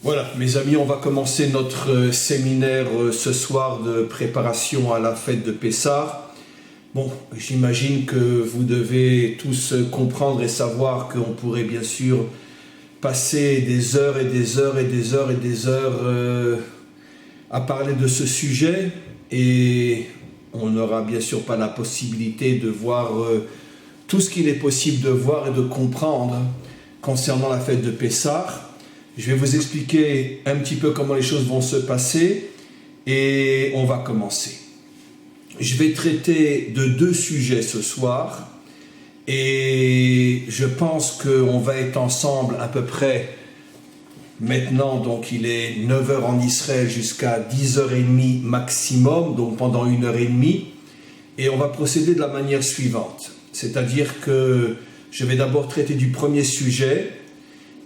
Voilà, mes amis, on va commencer notre séminaire ce soir de préparation à la fête de Pessah. Bon, j'imagine que vous devez tous comprendre et savoir qu'on pourrait bien sûr passer des heures et des heures et des heures et des heures à parler de ce sujet, et on n'aura bien sûr pas la possibilité de voir tout ce qu'il est possible de voir et de comprendre concernant la fête de Pessah. Je vais vous expliquer un petit peu comment les choses vont se passer et on va commencer. Je vais traiter de deux sujets ce soir et je pense qu'on va être ensemble à peu près maintenant, donc il est 9h en Israël jusqu'à 10h30 maximum, donc pendant 1h30, et on va procéder de la manière suivante. C'est-à-dire que je vais d'abord traiter du premier sujet,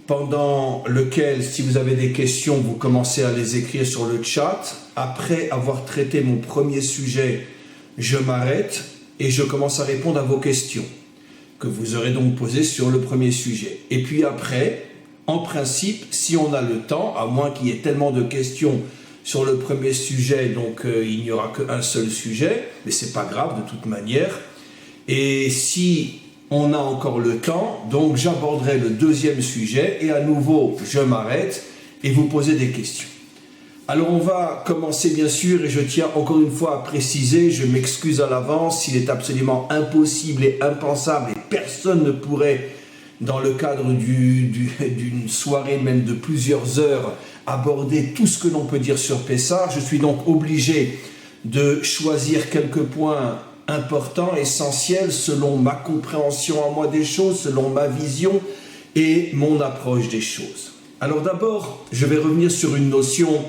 pendant lequel, si vous avez des questions, vous commencez à les écrire sur le chat. Après avoir traité mon premier sujet, je m'arrête et je commence à répondre à vos questions, que vous aurez donc posées sur le premier sujet. Et puis après, en principe, si on a le temps, à moins qu'il y ait tellement de questions sur le premier sujet, donc il n'y aura qu'un seul sujet, mais c'est pas grave de toute manière. Et si on a encore le temps, donc j'aborderai le deuxième sujet et à nouveau je m'arrête et vous posez des questions. Alors on va commencer bien sûr, et je tiens encore une fois à préciser, je m'excuse à l'avance s'il est absolument impossible et impensable et personne ne pourrait, dans le cadre d'une soirée même de plusieurs heures, aborder tout ce que l'on peut dire sur Pessah. Je suis donc obligé de choisir quelques points important, essentiel, selon ma compréhension en moi des choses, selon ma vision et mon approche des choses. Alors d'abord, je vais revenir sur une notion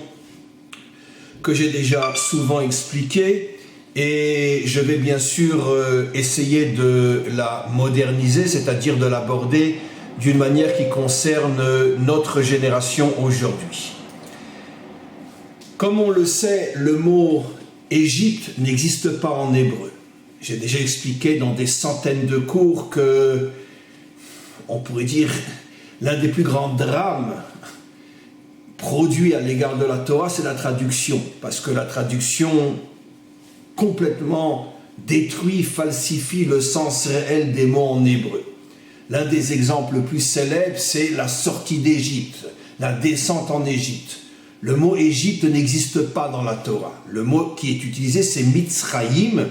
que j'ai déjà souvent expliquée et je vais bien sûr essayer de la moderniser, c'est-à-dire de l'aborder d'une manière qui concerne notre génération aujourd'hui. Comme on le sait, le mot Égypte n'existe pas en hébreu. J'ai déjà expliqué dans des centaines de cours que, on pourrait dire, l'un des plus grands drames produits à l'égard de la Torah, c'est la traduction. Parce que la traduction complètement détruit, falsifie le sens réel des mots en hébreu. L'un des exemples les plus célèbres, c'est la sortie d'Égypte, la descente en Égypte. Le mot Égypte n'existe pas dans la Torah. Le mot qui est utilisé, c'est Mitzrayim,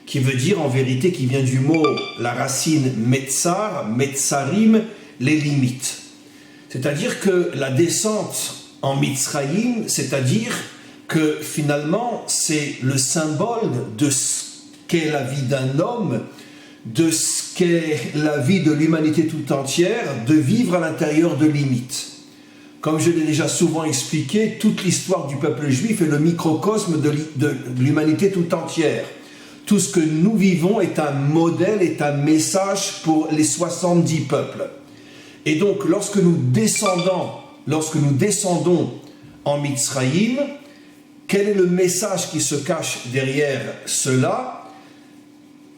qui veut dire en vérité, qui vient du mot, la racine Metzar, Metzarim, les limites. C'est-à-dire que la descente en Mitzrayim, c'est-à-dire que finalement, c'est le symbole de ce qu'est la vie d'un homme, de ce qu'est la vie de l'humanité tout entière, de vivre à l'intérieur de limites. Comme je l'ai déjà souvent expliqué, toute l'histoire du peuple juif est le microcosme de l'humanité tout entière. Tout ce que nous vivons est un modèle, est un message pour les 70 peuples. Et donc, lorsque nous descendons en Mitzrayim, quel est le message qui se cache derrière cela?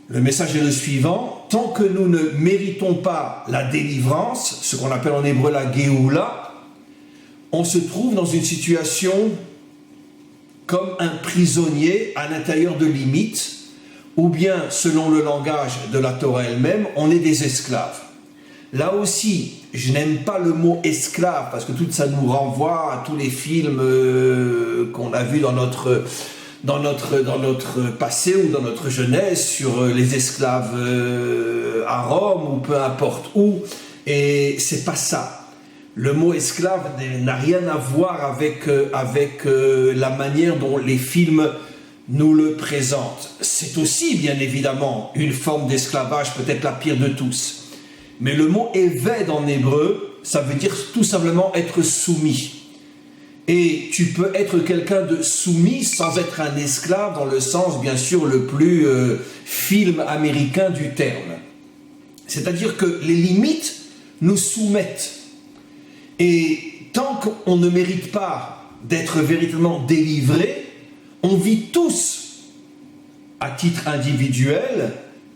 Le message est le suivant: tant que nous ne méritons pas la délivrance, ce qu'on appelle en hébreu la Géoula, on se trouve dans une situation comme un prisonnier à l'intérieur de limites, ou bien, selon le langage de la Torah elle-même, on est des esclaves. Là aussi, je n'aime pas le mot esclave, parce que tout ça nous renvoie à tous les films qu'on a vus dans notre passé ou dans notre jeunesse sur les esclaves à Rome ou peu importe où, et c'est pas ça. Le mot esclave n'a rien à voir avec la manière dont les films nous le présentent. C'est aussi bien évidemment une forme d'esclavage, peut-être la pire de tous. Mais le mot éved en hébreu, ça veut dire tout simplement être soumis. Et tu peux être quelqu'un de soumis sans être un esclave dans le sens bien sûr le plus film américain du terme. C'est-à-dire que les limites nous soumettent. Et tant qu'on ne mérite pas d'être véritablement délivré, on vit tous, à titre individuel,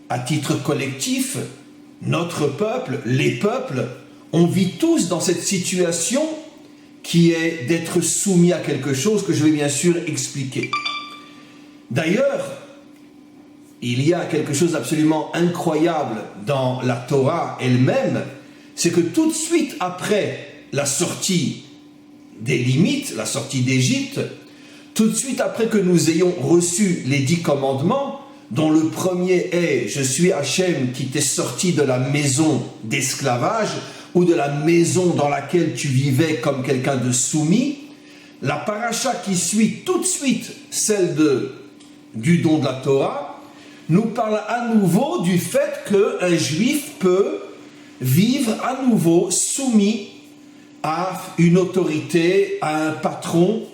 à titre collectif, notre peuple, les peuples, on vit tous dans cette situation qui est d'être soumis à quelque chose que je vais bien sûr expliquer. D'ailleurs, il y a quelque chose d'absolument incroyable dans la Torah elle-même, c'est que tout de suite après la sortie des limites, la sortie d'Égypte, tout de suite après que nous ayons reçu les 10 commandements, dont le premier est « Je suis Hachem qui t'ai sorti de la maison d'esclavage » ou de la maison dans laquelle tu vivais comme quelqu'un de soumis, la paracha qui suit tout de suite celle du don de la Torah nous parle à nouveau du fait qu'un juif peut vivre à nouveau soumis à une autorité, à un patron,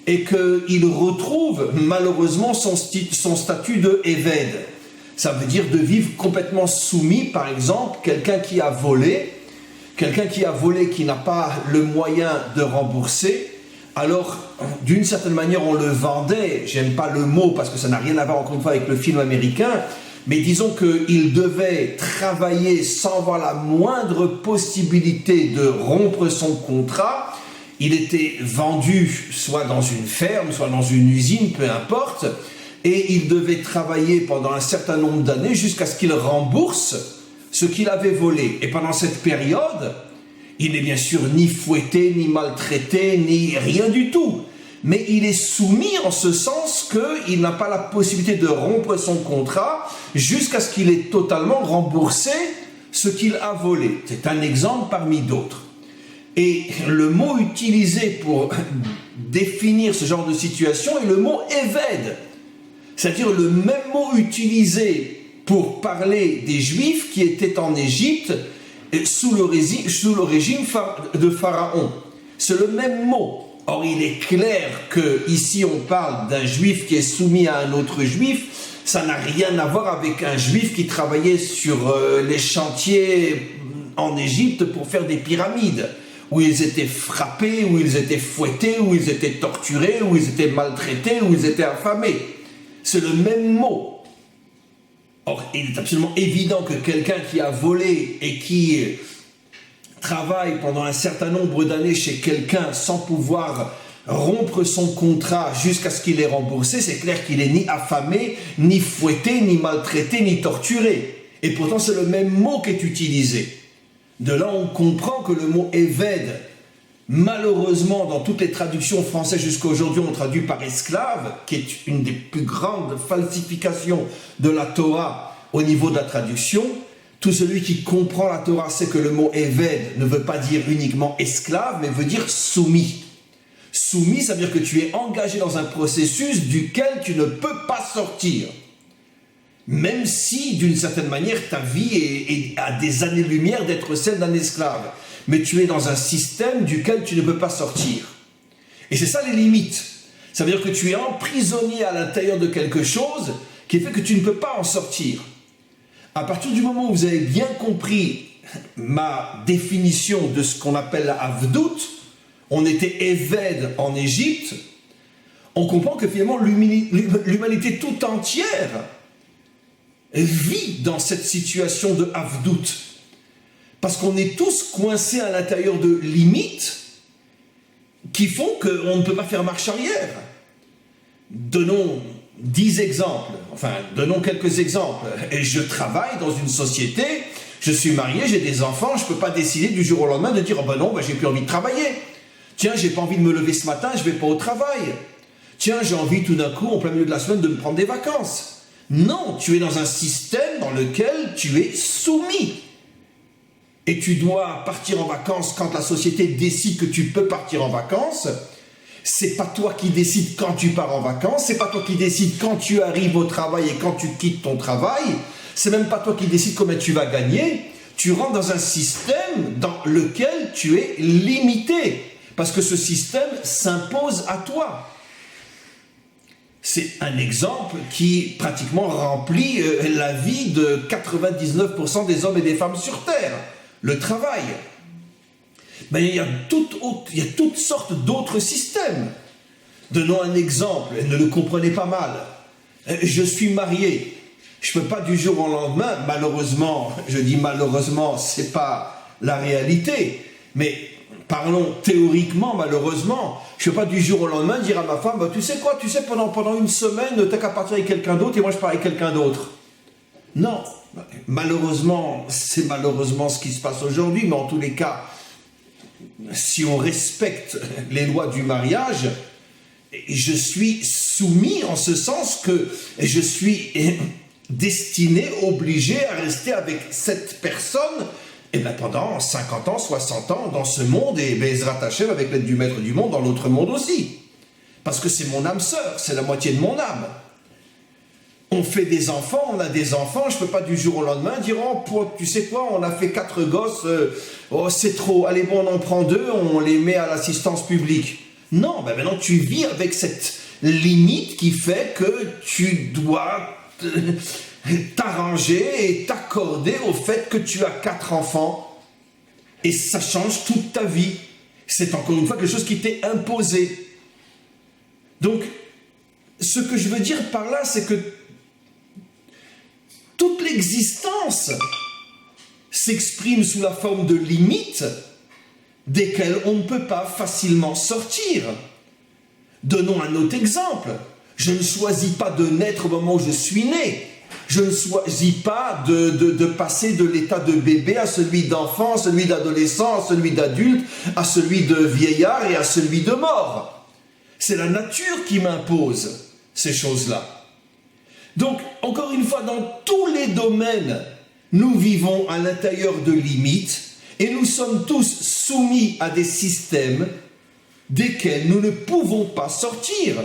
et qu'il retrouve malheureusement son statut de Éved. Ça veut dire de vivre complètement soumis, par exemple, quelqu'un qui a volé, qui n'a pas le moyen de rembourser, alors d'une certaine manière on le vendait, j'aime pas le mot parce que ça n'a rien à voir encore une fois avec le film américain, mais disons qu'il devait travailler sans avoir la moindre possibilité de rompre son contrat. Il était vendu soit dans une ferme, soit dans une usine, peu importe, et il devait travailler pendant un certain nombre d'années jusqu'à ce qu'il rembourse ce qu'il avait volé. Et pendant cette période, il n'est bien sûr ni fouetté, ni maltraité, ni rien du tout. Mais il est soumis en ce sens qu'il n'a pas la possibilité de rompre son contrat jusqu'à ce qu'il ait totalement remboursé ce qu'il a volé. C'est un exemple parmi d'autres. Et le mot utilisé pour définir ce genre de situation est le mot « éved », c'est-à-dire le même mot utilisé pour parler des Juifs qui étaient en Égypte sous le régime de Pharaon. C'est le même mot. Or, il est clair qu'ici on parle d'un Juif qui est soumis à un autre Juif. Ça n'a rien à voir avec un Juif qui travaillait sur les chantiers en Égypte pour faire des pyramides, où ils étaient frappés, où ils étaient fouettés, où ils étaient torturés, où ils étaient maltraités, où ils étaient affamés. C'est le même mot. Or, il est absolument évident que quelqu'un qui a volé et qui travaille pendant un certain nombre d'années chez quelqu'un sans pouvoir rompre son contrat jusqu'à ce qu'il ait remboursé, c'est clair qu'il n'est ni affamé, ni fouetté, ni maltraité, ni torturé. Et pourtant, c'est le même mot qui est utilisé. De là, on comprend que le mot « éved », malheureusement, dans toutes les traductions françaises jusqu'à aujourd'hui, on traduit par « esclave », qui est une des plus grandes falsifications de la Torah au niveau de la traduction. Tout celui qui comprend la Torah sait que le mot « éved » ne veut pas dire uniquement « esclave », mais veut dire « soumis ». Soumis, ça veut dire que tu es engagé dans un processus duquel tu ne peux pas sortir. Même si, d'une certaine manière, ta vie est à des années-lumière d'être celle d'un esclave. Mais tu es dans un système duquel tu ne peux pas sortir. Et c'est ça les limites. Ça veut dire que tu es emprisonné à l'intérieur de quelque chose qui fait que tu ne peux pas en sortir. À partir du moment où vous avez bien compris ma définition de ce qu'on appelle la Avdout, on était Éved en Égypte, on comprend que finalement l'humanité tout entière vit dans cette situation de Avdout. Parce qu'on est tous coincés à l'intérieur de limites qui font qu'on ne peut pas faire marche arrière. Donnons 10 exemples, donnons quelques exemples. Et je travaille dans une société, je suis marié, j'ai des enfants, je ne peux pas décider du jour au lendemain de dire « Oh ben non, j'ai plus envie de travailler. Tiens, j'ai pas envie de me lever ce matin, je ne vais pas au travail. Tiens, j'ai envie tout d'un coup, en plein milieu de la semaine, de me prendre des vacances. » Non, tu es dans un système dans lequel tu es soumis. Et tu dois partir en vacances quand la société décide que tu peux partir en vacances. C'est pas toi qui décides quand tu pars en vacances, c'est pas toi qui décides quand tu arrives au travail et quand tu quittes ton travail. C'est même pas toi qui décides combien tu vas gagner. Tu rentres dans un système dans lequel tu es limité. Parce que ce système s'impose à toi. C'est un exemple qui pratiquement remplit la vie de 99% des hommes et des femmes sur Terre. Le travail. Mais il y a toutes sortes d'autres systèmes. Donnons un exemple, et ne le comprenez pas mal. Je suis marié. Je ne peux pas du jour au lendemain, malheureusement, je dis malheureusement, ce n'est pas la réalité, mais parlons théoriquement, malheureusement. Je ne peux pas du jour au lendemain dire à ma femme, bah, tu sais quoi, pendant une semaine, t'as qu'à partir avec quelqu'un d'autre et moi je pars avec quelqu'un d'autre. Non, malheureusement, c'est malheureusement ce qui se passe aujourd'hui, mais en tous les cas, si on respecte les lois du mariage, je suis soumis en ce sens que je suis destiné, obligé à rester avec cette personne pendant 50 ans, 60 ans dans ce monde et Bezrat Hashem avec l'aide du maître du monde dans l'autre monde aussi. Parce que c'est mon âme sœur, c'est la moitié de mon âme. On fait des enfants, on a des enfants, je ne peux pas du jour au lendemain dire « Oh, tu sais quoi, on a fait 4 gosses, oh c'est trop, allez bon on en prend 2, on les met à l'assistance publique. » Non, ben maintenant tu vis avec cette limite qui fait que tu dois t'arranger et t'accorder au fait que tu as 4 enfants et ça change toute ta vie. C'est encore une fois quelque chose qui t'est imposé. Donc, ce que je veux dire par là, c'est que toute l'existence s'exprime sous la forme de limites desquelles on ne peut pas facilement sortir. Donnons un autre exemple. Je ne choisis pas de naître au moment où je suis né. Je ne choisis pas de passer de l'état de bébé à celui d'enfant, à celui d'adolescent, à celui d'adulte, à celui de vieillard et à celui de mort. C'est la nature qui m'impose ces choses-là. Donc, encore une fois, dans tous les domaines, nous vivons à l'intérieur de limites et nous sommes tous soumis à des systèmes desquels nous ne pouvons pas sortir.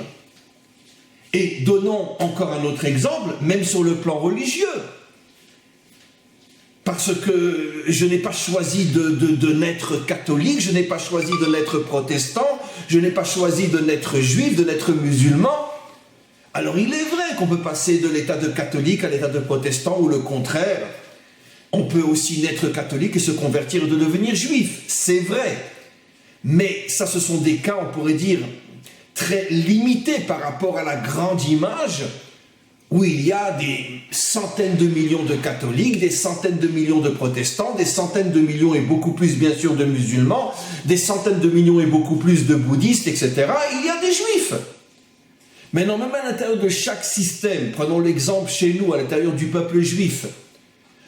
Et donnons encore un autre exemple, même sur le plan religieux. Parce que je n'ai pas choisi de naître catholique, je n'ai pas choisi de naître protestant, je n'ai pas choisi de naître juif, de naître musulman. Alors il est vrai qu'on peut passer de l'état de catholique à l'état de protestant ou le contraire. On peut aussi naître catholique et se convertir et de devenir juif, c'est vrai. Mais ça, ce sont des cas, on pourrait dire, très limités par rapport à la grande image où il y a des centaines de millions de catholiques, des centaines de millions de protestants, des centaines de millions et beaucoup plus bien sûr de musulmans, des centaines de millions et beaucoup plus de bouddhistes, etc. Il y a des juifs. Maintenant, même à l'intérieur de chaque système, prenons l'exemple chez nous, à l'intérieur du peuple juif,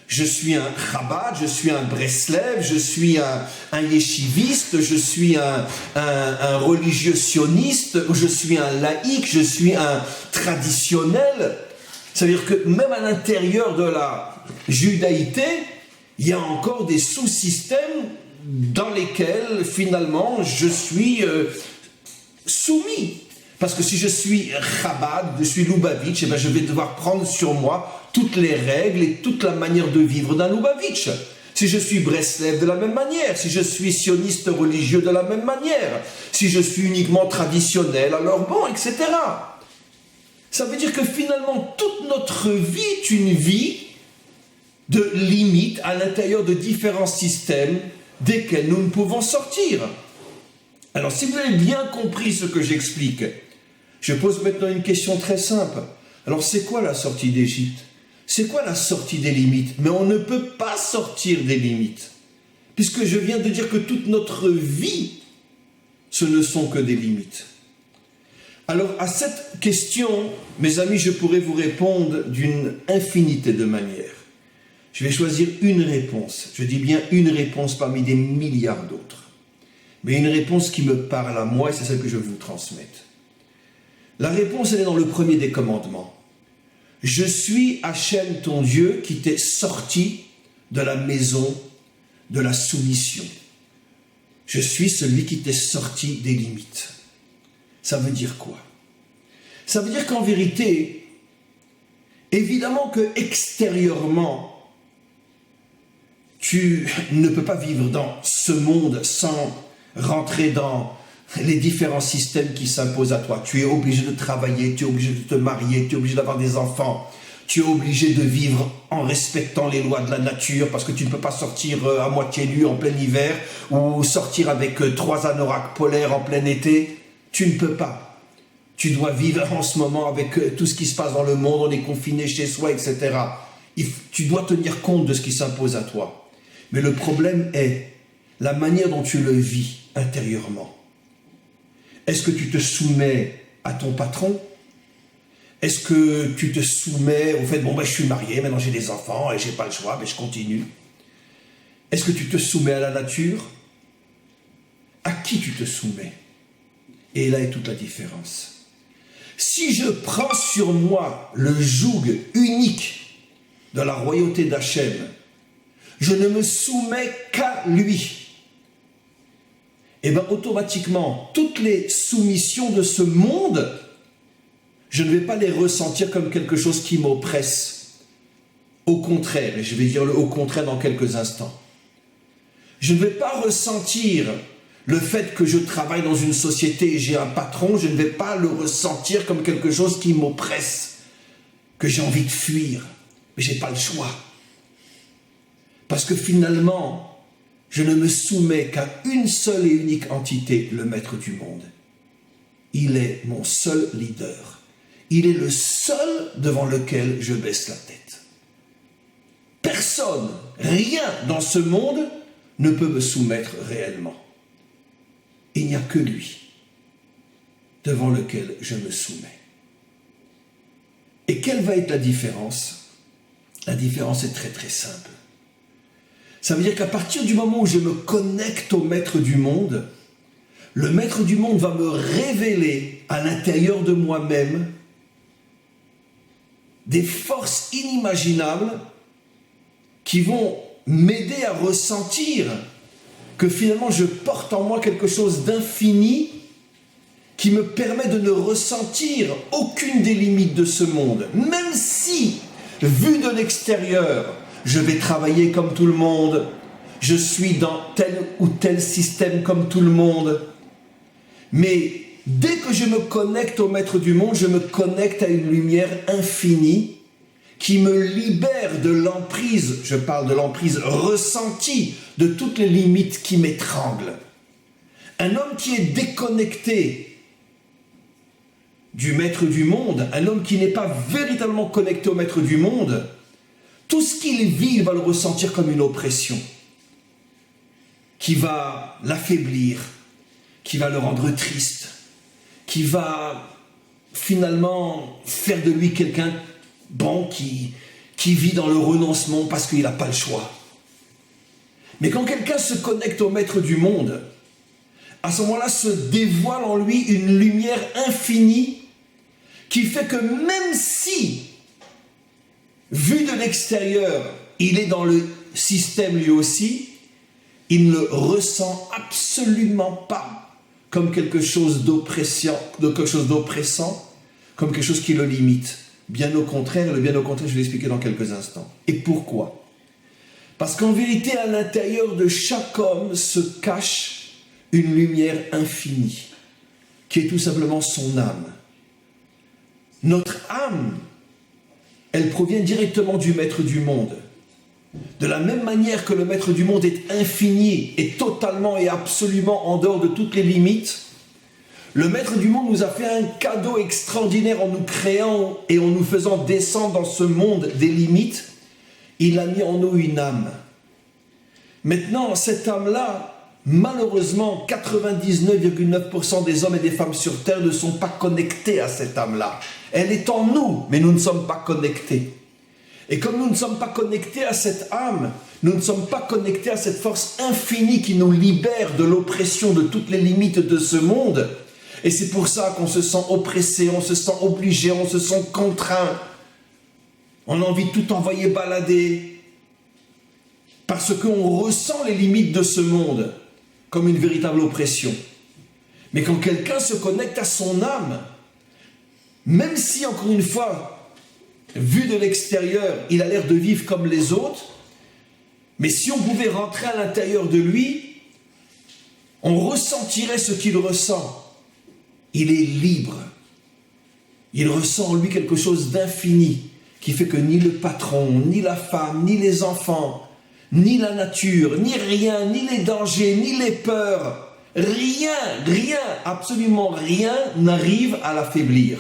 je suis un Chabad, je suis un Breslev, je suis un yeshiviste, je suis un religieux sioniste, je suis un laïc, je suis un traditionnel. C'est-à-dire que même à l'intérieur de la judaïté, il y a encore des sous-systèmes dans lesquels finalement je suis soumis. Parce que si je suis Chabad, je suis Lubavitch, eh bien je vais devoir prendre sur moi toutes les règles et toute la manière de vivre d'un Lubavitch. Si je suis Breslev, de la même manière. Si je suis sioniste religieux, de la même manière. Si je suis uniquement traditionnel, alors bon, etc. Ça veut dire que finalement, toute notre vie est une vie de limites à l'intérieur de différents systèmes desquels nous ne pouvons sortir. Alors, si vous avez bien compris ce que j'explique, je pose maintenant une question très simple. Alors, c'est quoi la sortie d'Égypte? C'est quoi la sortie des limites? Mais on ne peut pas sortir des limites. Puisque je viens de dire que toute notre vie, ce ne sont que des limites. Alors, à cette question, mes amis, je pourrais vous répondre d'une infinité de manières. Je vais choisir une réponse. Je dis bien une réponse parmi des milliards d'autres. Mais une réponse qui me parle à moi, et c'est celle que je vais vous transmettre. La réponse, elle est dans le premier des commandements. Je suis Hachem, ton Dieu, qui t'est sorti de la maison de la soumission. Je suis celui qui t'est sorti des limites. Ça veut dire quoi? Ça veut dire qu'en vérité, évidemment que extérieurement, tu ne peux pas vivre dans ce monde sans rentrer dans les différents systèmes qui s'imposent à toi. Tu es obligé de travailler, tu es obligé de te marier, tu es obligé d'avoir des enfants, tu es obligé de vivre en respectant les lois de la nature parce que tu ne peux pas sortir à moitié nu en plein hiver ou sortir avec 3 anoraks polaires en plein été. Tu ne peux pas. Tu dois vivre en ce moment avec tout ce qui se passe dans le monde, on est confiné chez soi, etc. Tu dois tenir compte de ce qui s'impose à toi. Mais le problème est la manière dont tu le vis. intérieurement? Est-ce que tu te soumets à ton patron? Est-ce que tu te soumets au fait, je suis marié, maintenant j'ai des enfants et j'ai pas le choix, mais je continue? Est-ce que tu te soumets à la nature? À qui tu te soumets? Et là est toute la différence. Si je prends sur moi le joug unique de la royauté d'Hachem, je ne me soumets qu'à lui. Et bien automatiquement, toutes les soumissions de ce monde, je ne vais pas les ressentir comme quelque chose qui m'oppresse. Au contraire, et je vais dire le au contraire dans quelques instants. Je ne vais pas ressentir le fait que je travaille dans une société et j'ai un patron, je ne vais pas le ressentir comme quelque chose qui m'oppresse, que j'ai envie de fuir, mais je n'ai pas le choix. Parce que finalement, je ne me soumets qu'à une seule et unique entité, le maître du monde. Il est mon seul leader. Il est le seul devant lequel je baisse la tête. Personne, rien dans ce monde ne peut me soumettre réellement. Il n'y a que lui devant lequel je me soumets. Et quelle va être la différence? La différence est très très simple. Ça veut dire qu'à partir du moment où je me connecte au maître du monde, le maître du monde va me révéler à l'intérieur de moi-même des forces inimaginables qui vont m'aider à ressentir que finalement je porte en moi quelque chose d'infini qui me permet de ne ressentir aucune des limites de ce monde. Même si, vu de l'extérieur, je vais travailler comme tout le monde, je suis dans tel ou tel système comme tout le monde, mais dès que je me connecte au maître du monde, je me connecte à une lumière infinie qui me libère de l'emprise, je parle de l'emprise ressentie, de toutes les limites qui m'étranglent. Un homme qui est déconnecté du maître du monde, un homme qui n'est pas véritablement connecté au maître du monde, tout ce qu'il vit, il va le ressentir comme une oppression qui va l'affaiblir, qui va le rendre triste, qui va finalement faire de lui quelqu'un qui vit dans le renoncement parce qu'il n'a pas le choix. Mais quand quelqu'un se connecte au maître du monde, à ce moment-là se dévoile en lui une lumière infinie qui fait que même si, vu de l'extérieur, il est dans le système lui aussi, il ne le ressent absolument pas comme quelque chose d'oppressant, comme quelque chose qui le limite. Bien au contraire, je vais l'expliquer dans quelques instants. Et pourquoi? Parce qu'en vérité, à l'intérieur de chaque homme se cache une lumière infinie, qui est tout simplement son âme. Notre âme, elle provient directement du maître du monde. De la même manière que le maître du monde est infini et totalement et absolument en dehors de toutes les limites, le maître du monde nous a fait un cadeau extraordinaire en nous créant et en nous faisant descendre dans ce monde des limites. Il a mis en nous une âme. Maintenant, cette âme-là, malheureusement, 99,9% des hommes et des femmes sur Terre ne sont pas connectés à cette âme-là. Elle est en nous, mais nous ne sommes pas connectés. Et comme nous ne sommes pas connectés à cette âme, nous ne sommes pas connectés à cette force infinie qui nous libère de l'oppression de toutes les limites de ce monde. Et c'est pour ça qu'on se sent oppressé, on se sent obligé, on se sent contraint. On a envie de tout envoyer balader. Parce qu'on ressent les limites de ce monde comme une véritable oppression. Mais quand quelqu'un se connecte à son âme, même si, encore une fois, vu de l'extérieur, il a l'air de vivre comme les autres, mais si on pouvait rentrer à l'intérieur de lui, on ressentirait ce qu'il ressent. Il est libre. Il ressent en lui quelque chose d'infini qui fait que ni le patron, ni la femme, ni les enfants, ni la nature, ni rien, ni les dangers, ni les peurs, rien, absolument rien n'arrive à l'affaiblir.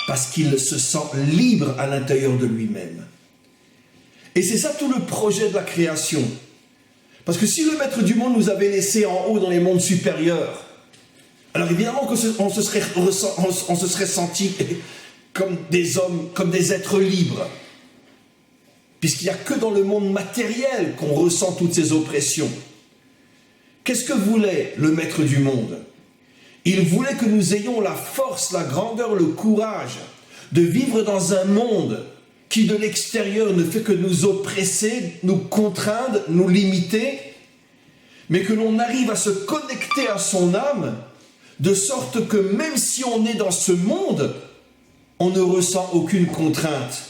Parce qu'il se sent libre à l'intérieur de lui-même. Et c'est ça tout le projet de la création. Parce que si le maître du monde nous avait laissés en haut dans les mondes supérieurs, alors évidemment on se serait senti comme des hommes, comme des êtres libres. Puisqu'il n'y a que dans le monde matériel qu'on ressent toutes ces oppressions. Qu'est-ce que voulait le maître du monde? Il voulait que nous ayons la force, la grandeur, le courage de vivre dans un monde qui de l'extérieur ne fait que nous oppresser, nous contraindre, nous limiter, mais que l'on arrive à se connecter à son âme, de sorte que même si on est dans ce monde, on ne ressent aucune contrainte.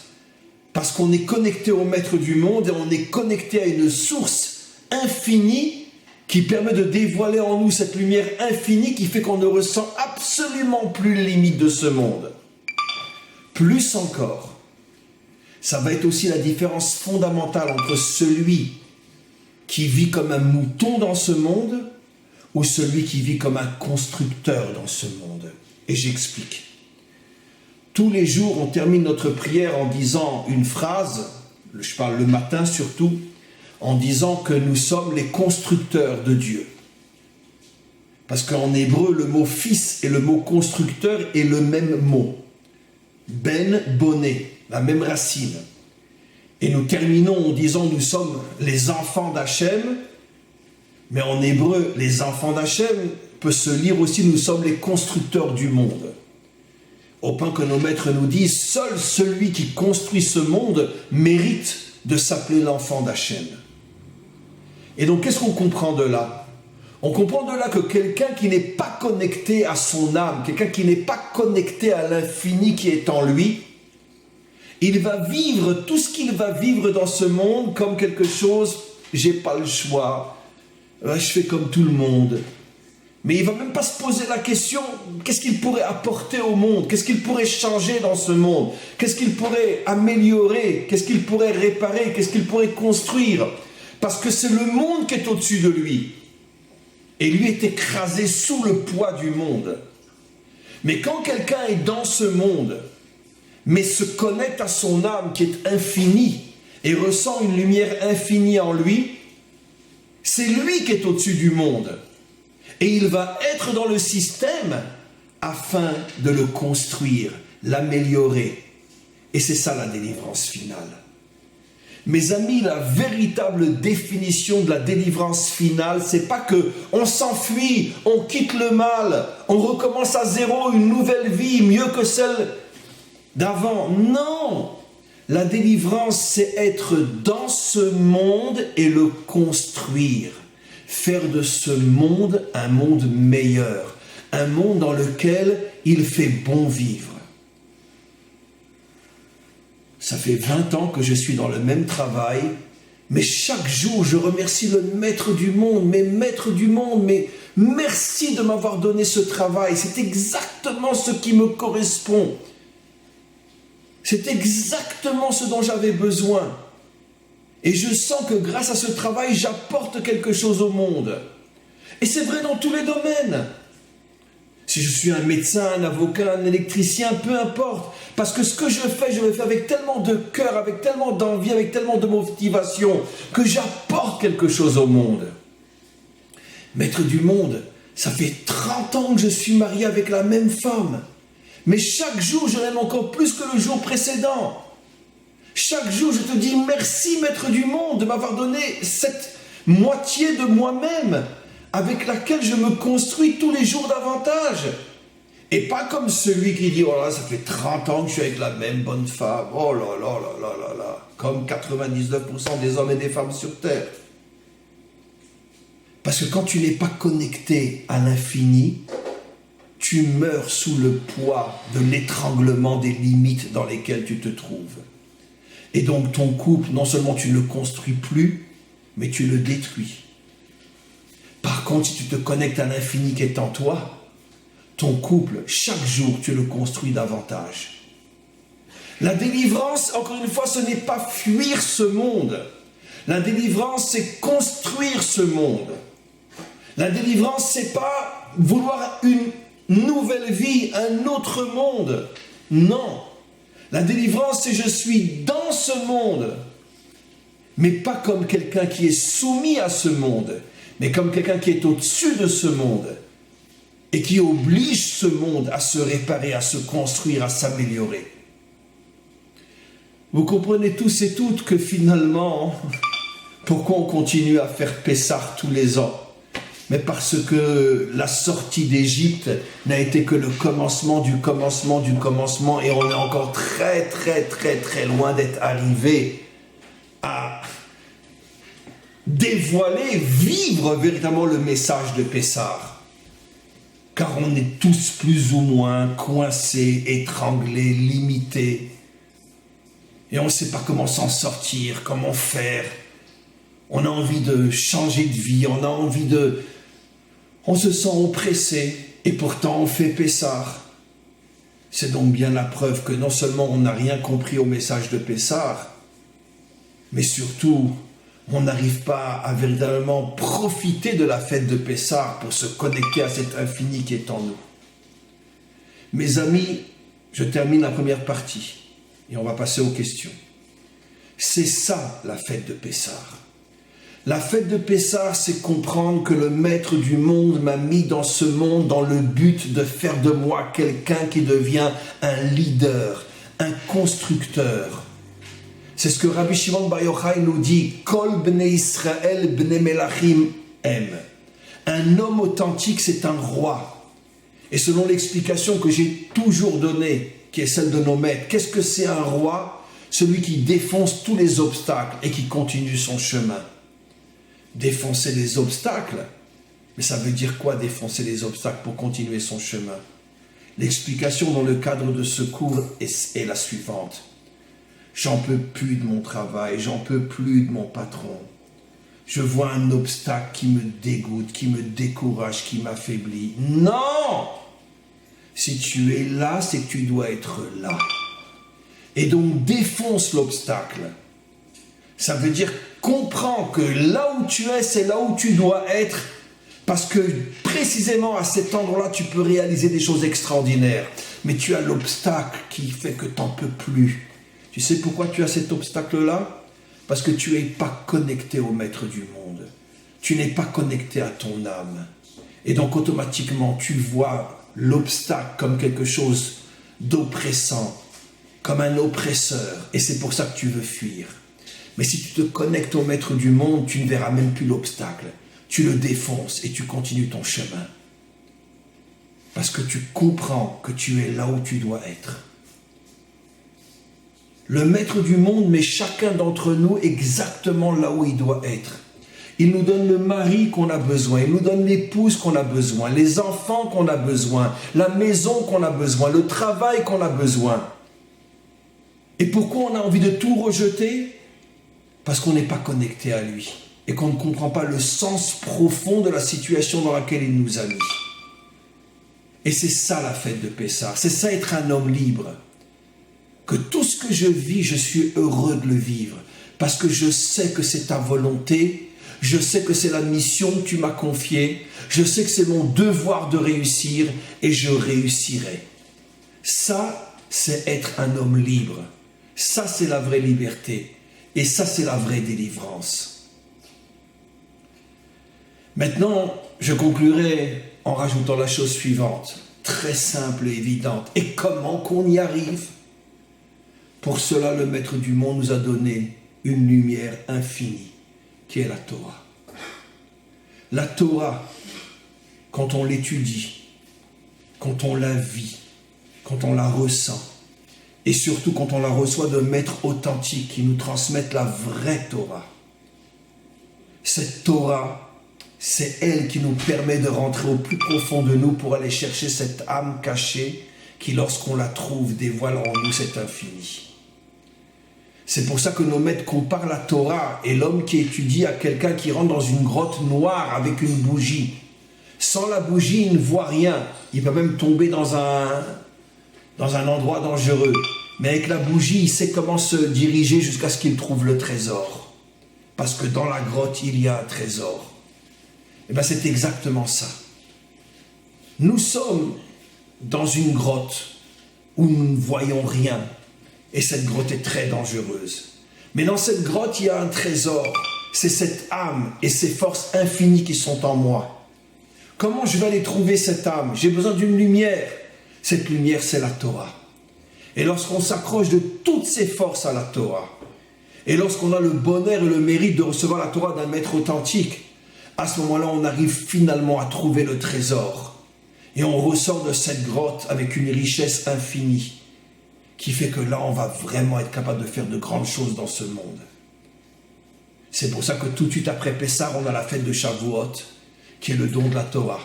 Parce qu'on est connecté au maître du monde et on est connecté à une source infinie qui permet de dévoiler en nous cette lumière infinie qui fait qu'on ne ressent absolument plus les limites de ce monde. Plus encore, ça va être aussi la différence fondamentale entre celui qui vit comme un mouton dans ce monde ou celui qui vit comme un constructeur dans ce monde. Et j'explique. Tous les jours, on termine notre prière en disant une phrase, je parle le matin surtout, en disant que nous sommes les constructeurs de Dieu. Parce qu'en hébreu, le mot fils et le mot constructeur est le même mot. Ben, boné, la même racine. Et nous terminons en disant nous sommes les enfants d'Hachem, mais en hébreu, les enfants d'Hachem peut se lire aussi nous sommes les constructeurs du monde. Au point que nos maîtres nous disent, seul celui qui construit ce monde mérite de s'appeler l'enfant d'Hachem. Et donc, qu'est-ce qu'on comprend de là? On comprend de là que quelqu'un qui n'est pas connecté à son âme, quelqu'un qui n'est pas connecté à l'infini qui est en lui, il va vivre tout ce qu'il va vivre dans ce monde comme quelque chose, j'ai pas le choix, je fais comme tout le monde. Mais il ne va même pas se poser la question, qu'est-ce qu'il pourrait apporter au monde? Qu'est-ce qu'il pourrait changer dans ce monde? Qu'est-ce qu'il pourrait améliorer? Qu'est-ce qu'il pourrait réparer? Qu'est-ce qu'il pourrait construire? Parce que c'est le monde qui est au-dessus de lui. Et lui est écrasé sous le poids du monde. Mais quand quelqu'un est dans ce monde, mais se connecte à son âme qui est infinie et ressent une lumière infinie en lui, c'est lui qui est au-dessus du monde. Et il va être dans le système afin de le construire, l'améliorer. Et c'est ça la délivrance finale. Mes amis, la véritable définition de la délivrance finale, c'est pas que on s'enfuit, on quitte le mal, on recommence à zéro, une nouvelle vie mieux que celle d'avant. Non! La délivrance, c'est être dans ce monde et le construire. Faire de ce monde un monde meilleur, un monde dans lequel il fait bon vivre. Ça fait 20 ans que je suis dans le même travail, mais chaque jour je remercie le maître du monde, mais merci de m'avoir donné ce travail, c'est exactement ce qui me correspond. C'est exactement ce dont j'avais besoin. Et je sens que grâce à ce travail, j'apporte quelque chose au monde. Et c'est vrai dans tous les domaines. Si je suis un médecin, un avocat, un électricien, peu importe. Parce que ce que je le fais avec tellement de cœur, avec tellement d'envie, avec tellement de motivation, que j'apporte quelque chose au monde. Maître du monde, ça fait 30 ans que je suis marié avec la même femme. Mais chaque jour, je l'aime encore plus que le jour précédent. Chaque jour, je te dis merci, maître du monde, de m'avoir donné cette moitié de moi-même avec laquelle je me construis tous les jours davantage. Et pas comme celui qui dit, oh là, ça fait 30 ans que je suis avec la même bonne femme. Oh là là là là là là. Comme 99% des hommes et des femmes sur Terre. Parce que quand tu n'es pas connecté à l'infini, tu meurs sous le poids de l'étranglement des limites dans lesquelles tu te trouves. Et donc ton couple, non seulement tu ne le construis plus, mais tu le détruis. Par contre, si tu te connectes à l'infini qui est en toi, ton couple, chaque jour, tu le construis davantage. La délivrance, encore une fois, ce n'est pas fuir ce monde. La délivrance, c'est construire ce monde. La délivrance, c'est pas vouloir une nouvelle vie, un autre monde. Non. La délivrance, c'est je suis dans ce monde mais pas comme quelqu'un qui est soumis à ce monde, mais comme quelqu'un qui est au-dessus de ce monde et qui oblige ce monde à se réparer, à se construire, à s'améliorer. Vous comprenez tous et toutes que finalement, pourquoi on continue à faire Pessah tous les ans? Mais parce que la sortie d'Égypte n'a été que le commencement du commencement du commencement, et on est encore très très très très loin d'être arrivé à dévoiler, vivre véritablement le message de Pessah. Car on est tous plus ou moins coincés, étranglés, limités. Et on ne sait pas comment s'en sortir, comment faire. On a envie de changer de vie, on a envie de... On se sent oppressé, et pourtant on fait Pessah. C'est donc bien la preuve que non seulement on n'a rien compris au message de Pessah, mais surtout, on n'arrive pas à véritablement profiter de la fête de Pessah pour se connecter à cet infini qui est en nous. Mes amis, je termine la première partie, et on va passer aux questions. C'est ça la fête de Pessah. La fête de Pessah, c'est comprendre que le maître du monde m'a mis dans ce monde dans le but de faire de moi quelqu'un qui devient un leader, un constructeur. C'est ce que Rabbi Shimon Bar Yochai nous dit, Kol bnei Israël bnei melachim em. Un homme authentique, c'est un roi. Et selon l'explication que j'ai toujours donnée, qui est celle de nos maîtres, qu'est-ce que c'est un roi? Celui qui défonce tous les obstacles et qui continue son chemin. Défoncer les obstacles, mais ça veut dire quoi défoncer les obstacles pour continuer son chemin? L'explication dans le cadre de ce cours est la suivante. J'en peux plus de mon travail, j'en peux plus de mon patron. Je vois un obstacle qui me dégoûte, qui me décourage, qui m'affaiblit. Non! Si tu es là, c'est que tu dois être là. Et donc défonce l'obstacle. Ça veut dire comprends que là où tu es, c'est là où tu dois être, parce que précisément à cet endroit-là, tu peux réaliser des choses extraordinaires. Mais tu as l'obstacle qui fait que tu n'en peux plus. Tu sais pourquoi tu as cet obstacle-là? Parce que tu n'es pas connecté au maître du monde. Tu n'es pas connecté à ton âme. Et donc automatiquement, tu vois l'obstacle comme quelque chose d'oppressant, comme un oppresseur. Et c'est pour ça que tu veux fuir. Mais si tu te connectes au maître du monde, tu ne verras même plus l'obstacle. Tu le défonces et tu continues ton chemin. Parce que tu comprends que tu es là où tu dois être. Le maître du monde met chacun d'entre nous exactement là où il doit être. Il nous donne le mari qu'on a besoin, il nous donne l'épouse qu'on a besoin, les enfants qu'on a besoin, la maison qu'on a besoin, le travail qu'on a besoin. Et pourquoi on a envie de tout rejeter? Parce qu'on n'est pas connecté à lui et qu'on ne comprend pas le sens profond de la situation dans laquelle il nous a mis. Et c'est ça la fête de Pessah, c'est ça être un homme libre. Que tout ce que je vis, je suis heureux de le vivre, parce que je sais que c'est ta volonté, je sais que c'est la mission que tu m'as confiée, je sais que c'est mon devoir de réussir et je réussirai. Ça, c'est être un homme libre. Ça, c'est la vraie liberté. Et ça, c'est la vraie délivrance. Maintenant, je conclurai en rajoutant la chose suivante, très simple et évidente. Et comment qu'on y arrive? Pour cela, le Maître du monde nous a donné une lumière infinie, qui est la Torah. La Torah, quand on l'étudie, quand on la vit, quand on la ressent, et surtout quand on la reçoit de maîtres authentiques qui nous transmettent la vraie Torah. Cette Torah, c'est elle qui nous permet de rentrer au plus profond de nous pour aller chercher cette âme cachée qui, lorsqu'on la trouve, dévoile en nous cet infini. C'est pour ça que nos maîtres comparent la Torah et l'homme qui étudie à quelqu'un qui rentre dans une grotte noire avec une bougie. Sans la bougie, il ne voit rien. Il peut même tomber dans un endroit dangereux. Mais avec la bougie, il sait comment se diriger jusqu'à ce qu'il trouve le trésor. Parce que dans la grotte, il y a un trésor. Et bien c'est exactement ça. Nous sommes dans une grotte où nous ne voyons rien. Et cette grotte est très dangereuse. Mais dans cette grotte, il y a un trésor. C'est cette âme et ces forces infinies qui sont en moi. Comment je vais aller trouver cette âme? J'ai besoin d'une lumière. Cette lumière, c'est la Torah. Et lorsqu'on s'accroche de toutes ses forces à la Torah, et lorsqu'on a le bonheur et le mérite de recevoir la Torah d'un maître authentique, à ce moment-là, on arrive finalement à trouver le trésor. Et on ressort de cette grotte avec une richesse infinie qui fait que là, on va vraiment être capable de faire de grandes choses dans ce monde. C'est pour ça que tout de suite après Pessah, on a la fête de Shavuot, qui est le don de la Torah.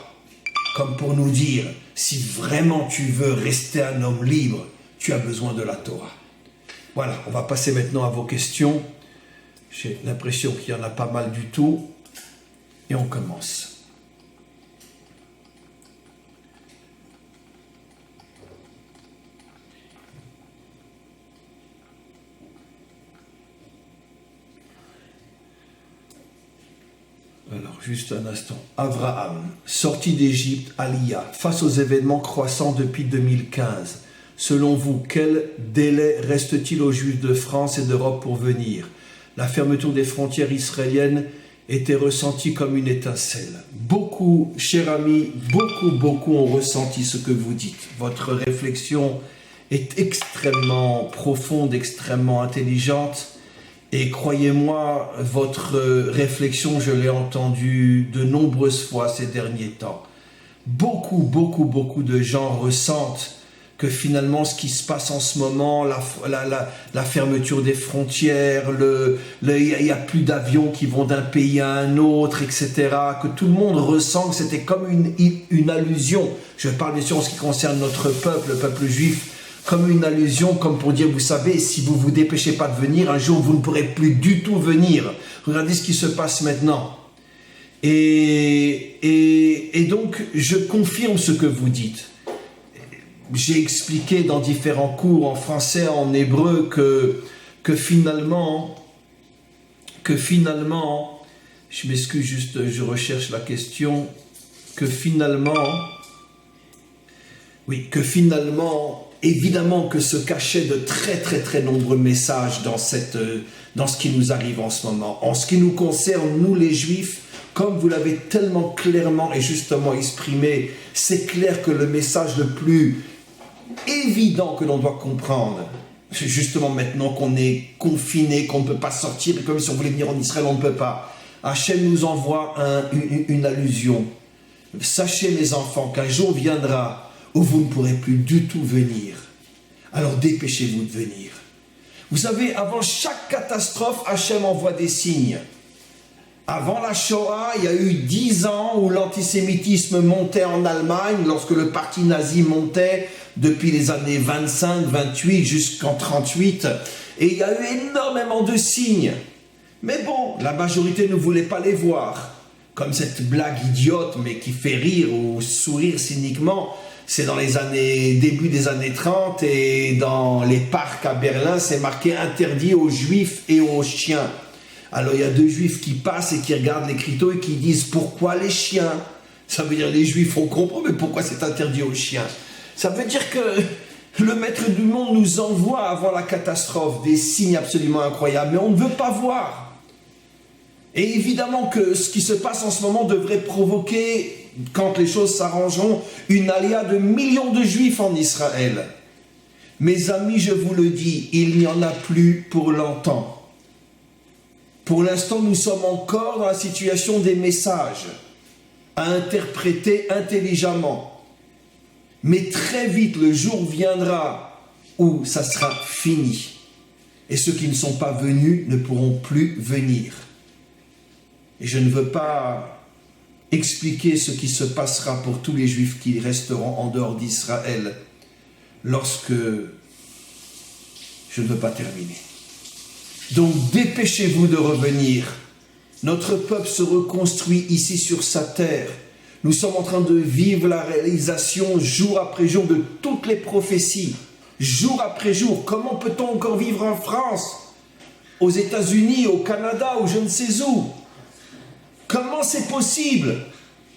Comme pour nous dire, si vraiment tu veux rester un homme libre, tu as besoin de la Torah. Voilà, on va passer maintenant à vos questions. J'ai l'impression qu'il y en a pas mal du tout. Et on commence. Alors, juste un instant. Abraham, sorti d'Égypte, Aliyah, face aux événements croissants depuis 2015. Selon vous, quel délai reste-t-il aux Juifs de France et d'Europe pour venir? La fermeture des frontières israéliennes était ressentie comme une étincelle. Beaucoup, chers amis, beaucoup ont ressenti ce que vous dites. Votre réflexion est extrêmement profonde, extrêmement intelligente. Et croyez-moi, votre réflexion, je l'ai entendue de nombreuses fois ces derniers temps. Beaucoup de gens ressentent que finalement ce qui se passe en ce moment, la fermeture des frontières, il n'y a plus d'avions qui vont d'un pays à un autre, etc., que tout le monde ressent que c'était comme une allusion. Je parle bien sûr en ce qui concerne notre peuple, le peuple juif, comme une allusion, comme pour dire, vous savez, si vous ne vous dépêchez pas de venir, un jour vous ne pourrez plus du tout venir. Regardez ce qui se passe maintenant. Et donc, je confirme ce que vous dites. J'ai expliqué dans différents cours en français, en hébreu, que finalement, je m'excuse juste, je recherche la question, que finalement, évidemment que se cachaient de très nombreux messages dans ce qui nous arrive en ce moment. En ce qui nous concerne, nous les Juifs, comme vous l'avez tellement clairement et justement exprimé, c'est clair que le message le plus évident que l'on doit comprendre, c'est justement maintenant qu'on est confiné, qu'on ne peut pas sortir, et comme si on voulait venir en Israël, on ne peut pas. Hachem nous envoie une allusion. Sachez mes enfants qu'un jour viendra où vous ne pourrez plus du tout venir. Alors dépêchez-vous de venir. Vous savez, avant chaque catastrophe, Hachem envoie des signes. Avant la Shoah, il y a eu 10 ans où l'antisémitisme montait en Allemagne, lorsque le parti nazi montait depuis les années 25, 28 jusqu'en 38. Et il y a eu énormément de signes. Mais bon, la majorité ne voulait pas les voir. Comme cette blague idiote, mais qui fait rire ou sourire cyniquement. C'est dans début des années 30 et dans les parcs à Berlin, c'est marqué interdit aux juifs et aux chiens. Alors il y a 2 juifs qui passent et qui regardent l'écriteau et qui disent pourquoi les chiens? Ça veut dire les juifs on comprend, mais pourquoi c'est interdit aux chiens? Ça veut dire que le maître du monde nous envoie avant la catastrophe des signes absolument incroyables, mais on ne veut pas voir. Et évidemment que ce qui se passe en ce moment devrait provoquer, quand les choses s'arrangeront, une alia de millions de juifs en Israël. Mes amis, je vous le dis, il n'y en a plus pour longtemps. Pour l'instant, nous sommes encore dans la situation des messages à interpréter intelligemment. Mais très vite, le jour viendra où ça sera fini. Et ceux qui ne sont pas venus ne pourront plus venir. Et je ne veux pas expliquer ce qui se passera pour tous les Juifs qui resteront en dehors d'Israël lorsque je ne veux pas terminer. Donc dépêchez-vous de revenir. Notre peuple se reconstruit ici sur sa terre. Nous sommes en train de vivre la réalisation jour après jour de toutes les prophéties. Jour après jour. Comment peut-on encore vivre en France, aux États-Unis, au Canada, ou je ne sais où? Comment c'est possible?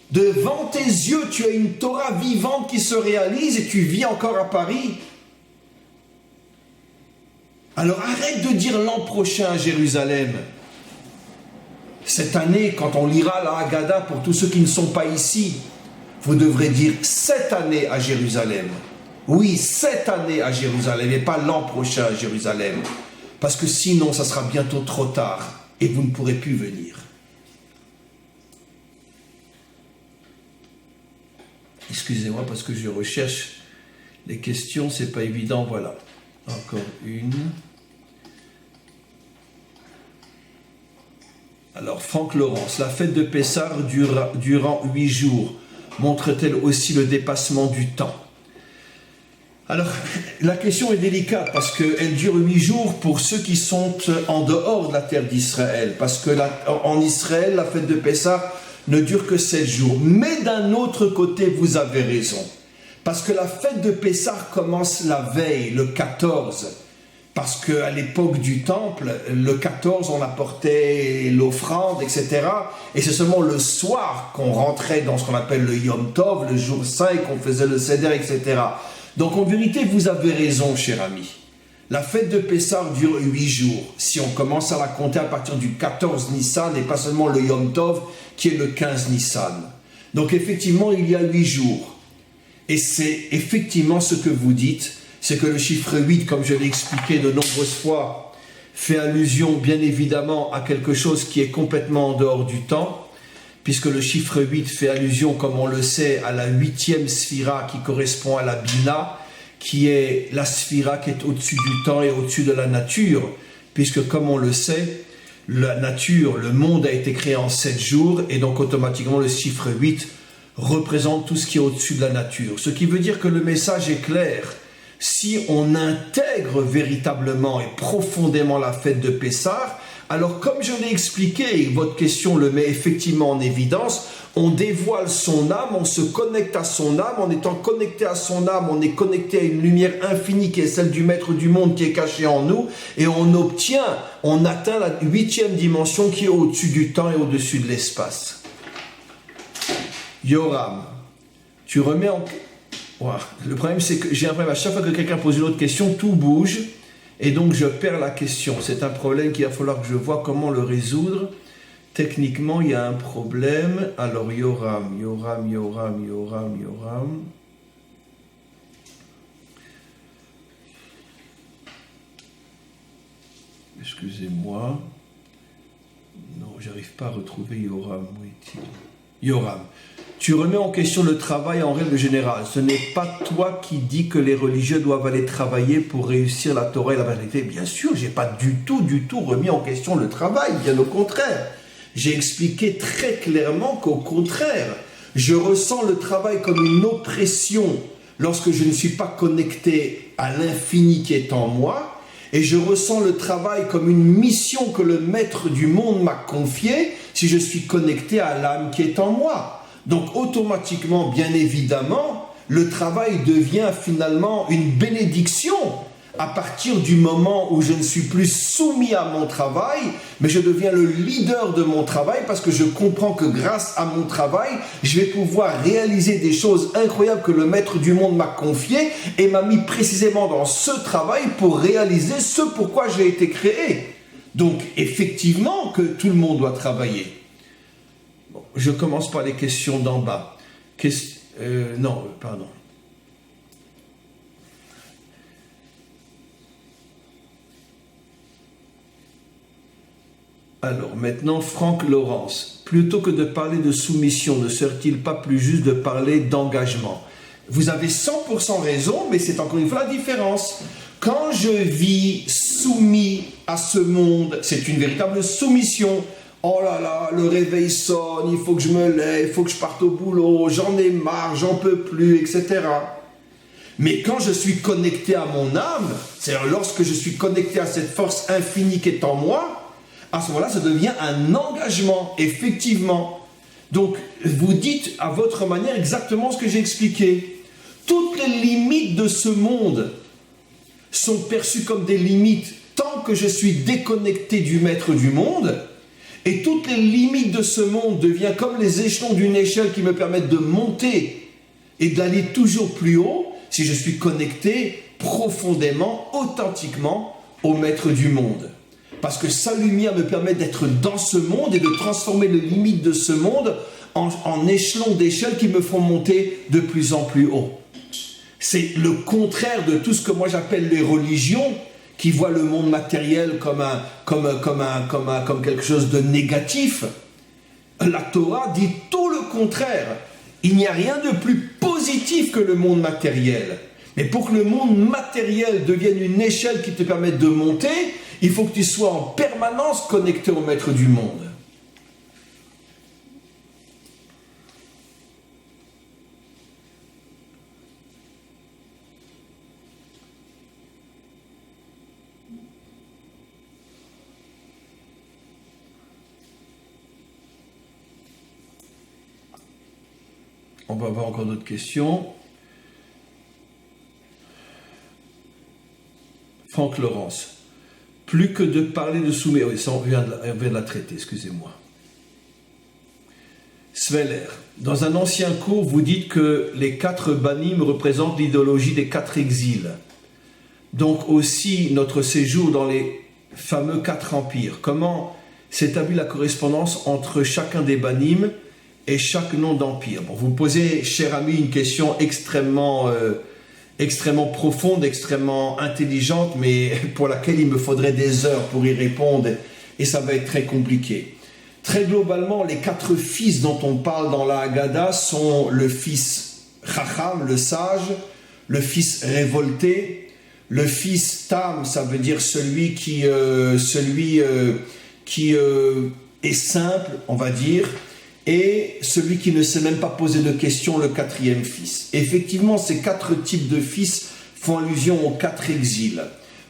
Devant tes yeux, tu as une Torah vivante qui se réalise et tu vis encore à Paris. Alors arrête de dire l'an prochain à Jérusalem. Cette année, quand on lira la Haggadah pour tous ceux qui ne sont pas ici, vous devrez dire cette année à Jérusalem. Oui, cette année à Jérusalem et pas l'an prochain à Jérusalem. Parce que sinon, ça sera bientôt trop tard et vous ne pourrez plus venir. Excusez-moi parce que je recherche les questions, c'est pas évident, voilà. Encore une. Alors, Franck Laurence, la fête de Pessah durant 8 jours, montre-t-elle aussi le dépassement du temps? Alors, la question est délicate parce qu'elle dure 8 jours pour ceux qui sont en dehors de la terre d'Israël. Parce que en Israël, la fête de Pessah ne dure que 7 jours. Mais d'un autre côté, vous avez raison. Parce que la fête de Pessah commence la veille, le 14. Parce qu'à l'époque du temple, le 14, on apportait l'offrande, etc. Et c'est seulement le soir qu'on rentrait dans ce qu'on appelle le Yom Tov, le jour saint, et qu'on faisait le Seder, etc. Donc en vérité, vous avez raison, cher ami. La fête de Pessah dure 8 jours. Si on commence à la compter à partir du 14 Nissan, et pas seulement le Yom Tov, qui est le 15 Nissan. Donc effectivement, il y a 8 jours. Et c'est effectivement ce que vous dites, c'est que le chiffre 8, comme je l'ai expliqué de nombreuses fois, fait allusion bien évidemment à quelque chose qui est complètement en dehors du temps, puisque le chiffre 8 fait allusion, comme on le sait, à la 8e sphira qui correspond à la Bina, qui est la sphira qui est au-dessus du temps et au-dessus de la nature, puisque comme on le sait, la nature, le monde a été créé en 7 jours, et donc automatiquement le chiffre 8 représente tout ce qui est au-dessus de la nature. Ce qui veut dire que le message est clair. Si on intègre véritablement et profondément la fête de Pessah, alors comme je l'ai expliqué, et votre question le met effectivement en évidence, on dévoile son âme, on se connecte à son âme, en étant connecté à son âme, on est connecté à une lumière infinie qui est celle du Maître du monde qui est cachée en nous, et on atteint la 8e dimension qui est au-dessus du temps et au-dessus de l'espace. Yoram, tu remets en... Wow. Le problème, c'est que j'ai un problème. À chaque fois que quelqu'un pose une autre question, tout bouge. Et donc, je perds la question. C'est un problème qu'il va falloir que je vois comment le résoudre. Techniquement, il y a un problème. Alors, Yoram. Excusez-moi. Non, j'arrive pas à retrouver Yoram. Où est-il ? Yoram. Tu remets en question le travail en règle générale. Ce n'est pas toi qui dis que les religieux doivent aller travailler pour réussir la Torah et la vérité. Bien sûr, je n'ai pas du tout remis en question le travail, bien au contraire. J'ai expliqué très clairement qu'au contraire, je ressens le travail comme une oppression lorsque je ne suis pas connecté à l'infini qui est en moi, et je ressens le travail comme une mission que le Maître du monde m'a confiée si je suis connecté à l'âme qui est en moi. Donc automatiquement, bien évidemment, le travail devient finalement une bénédiction à partir du moment où je ne suis plus soumis à mon travail, mais je deviens le leader de mon travail parce que je comprends que grâce à mon travail, je vais pouvoir réaliser des choses incroyables que le Maître du monde m'a confiées et m'a mis précisément dans ce travail pour réaliser ce pourquoi j'ai été créé. Donc effectivement que tout le monde doit travailler. Je commence par les questions d'en bas. Alors, maintenant, Franck Laurence. Plutôt que de parler de soumission, ne serait-il pas plus juste de parler d'engagement? Vous avez 100% raison, mais c'est encore une fois la différence. Quand je vis soumis à ce monde, c'est une véritable soumission. Oh là là, le réveil sonne, il faut que je me lève, il faut que je parte au boulot, j'en ai marre, j'en peux plus, etc. Mais quand je suis connecté à mon âme, c'est-à-dire lorsque je suis connecté à cette force infinie qui est en moi, à ce moment-là, ça devient un engagement, effectivement. Donc, vous dites à votre manière exactement ce que j'ai expliqué. Toutes les limites de ce monde sont perçues comme des limites tant que je suis déconnecté du Maître du monde. Et toutes les limites de ce monde deviennent comme les échelons d'une échelle qui me permettent de monter et d'aller toujours plus haut si je suis connecté profondément, authentiquement au maître du monde. Parce que sa lumière me permet d'être dans ce monde et de transformer les limites de ce monde en échelons d'échelle qui me font monter de plus en plus haut. C'est le contraire de tout ce que moi j'appelle les religions, qui voient le monde matériel comme quelque chose de négatif. La Torah dit tout le contraire. Il n'y a rien de plus positif que le monde matériel. Mais pour que le monde matériel devienne une échelle qui te permette de monter, il faut que tu sois en permanence connecté au maître du monde. On va avoir encore d'autres questions. Franck Laurence. Plus que de parler de soumettre. Oui, ça, on vient de la traiter, excusez-moi. Sveller. Dans un ancien cours, vous dites que les 4 banim représentent l'idéologie des 4 exils. Donc aussi notre séjour dans les fameux 4 empires. Comment s'établit la correspondance entre chacun des banim et chaque nom d'empire? Bon, vous posez, cher ami, une question extrêmement profonde, extrêmement intelligente, mais pour laquelle il me faudrait des heures pour y répondre, et ça va être très compliqué. Très globalement, les 4 fils dont on parle dans la Haggadah sont le fils Chacham, le sage, le fils révolté, le fils Tam, ça veut dire celui qui est simple, on va dire, et celui qui ne sait même pas poser de questions, le 4e fils. Effectivement, ces 4 types de fils font allusion aux 4 exils.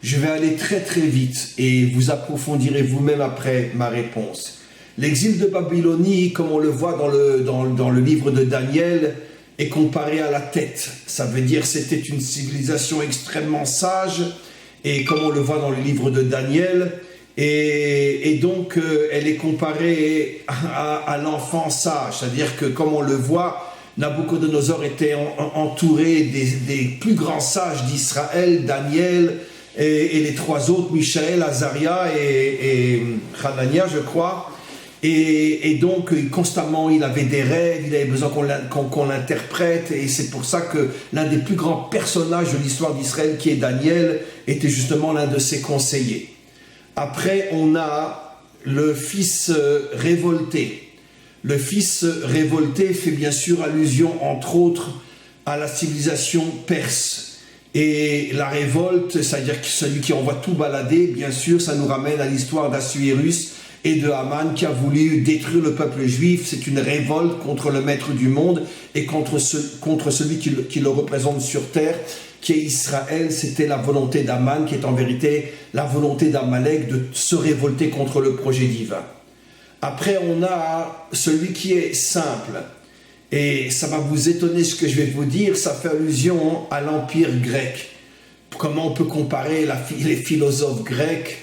Je vais aller très très vite et vous approfondirez vous-même après ma réponse. L'exil de Babylonie, comme on le voit dans le livre de Daniel, est comparé à la tête. Ça veut dire que c'était une civilisation extrêmement sage, et comme on le voit dans le livre de Daniel, et donc elle est comparée à l'enfant sage, c'est-à-dire que comme on le voit, Nabuchodonosor était entouré des plus grands sages d'Israël, Daniel et les 3 autres, Michaël, Azaria et Hanania, je crois. Et donc constamment il avait des rêves, il avait besoin qu'on l'interprète, et c'est pour ça que l'un des plus grands personnages de l'histoire d'Israël, qui est Daniel, était justement l'un de ses conseillers. Après, on a le fils révolté. Le fils révolté fait bien sûr allusion, entre autres, à la civilisation perse. Et la révolte, c'est-à-dire celui qui envoie tout balader, bien sûr, ça nous ramène à l'histoire d'Assuérus et de Haman qui a voulu détruire le peuple juif. C'est une révolte contre le maître du monde et contre celui qui le représente sur terre, qui est Israël. C'était la volonté d'Haman, qui est en vérité la volonté d'Amalek de se révolter contre le projet divin. Après, on a celui qui est simple. Et ça va vous étonner ce que je vais vous dire, ça fait allusion à l'Empire grec. Comment on peut comparer les philosophes grecs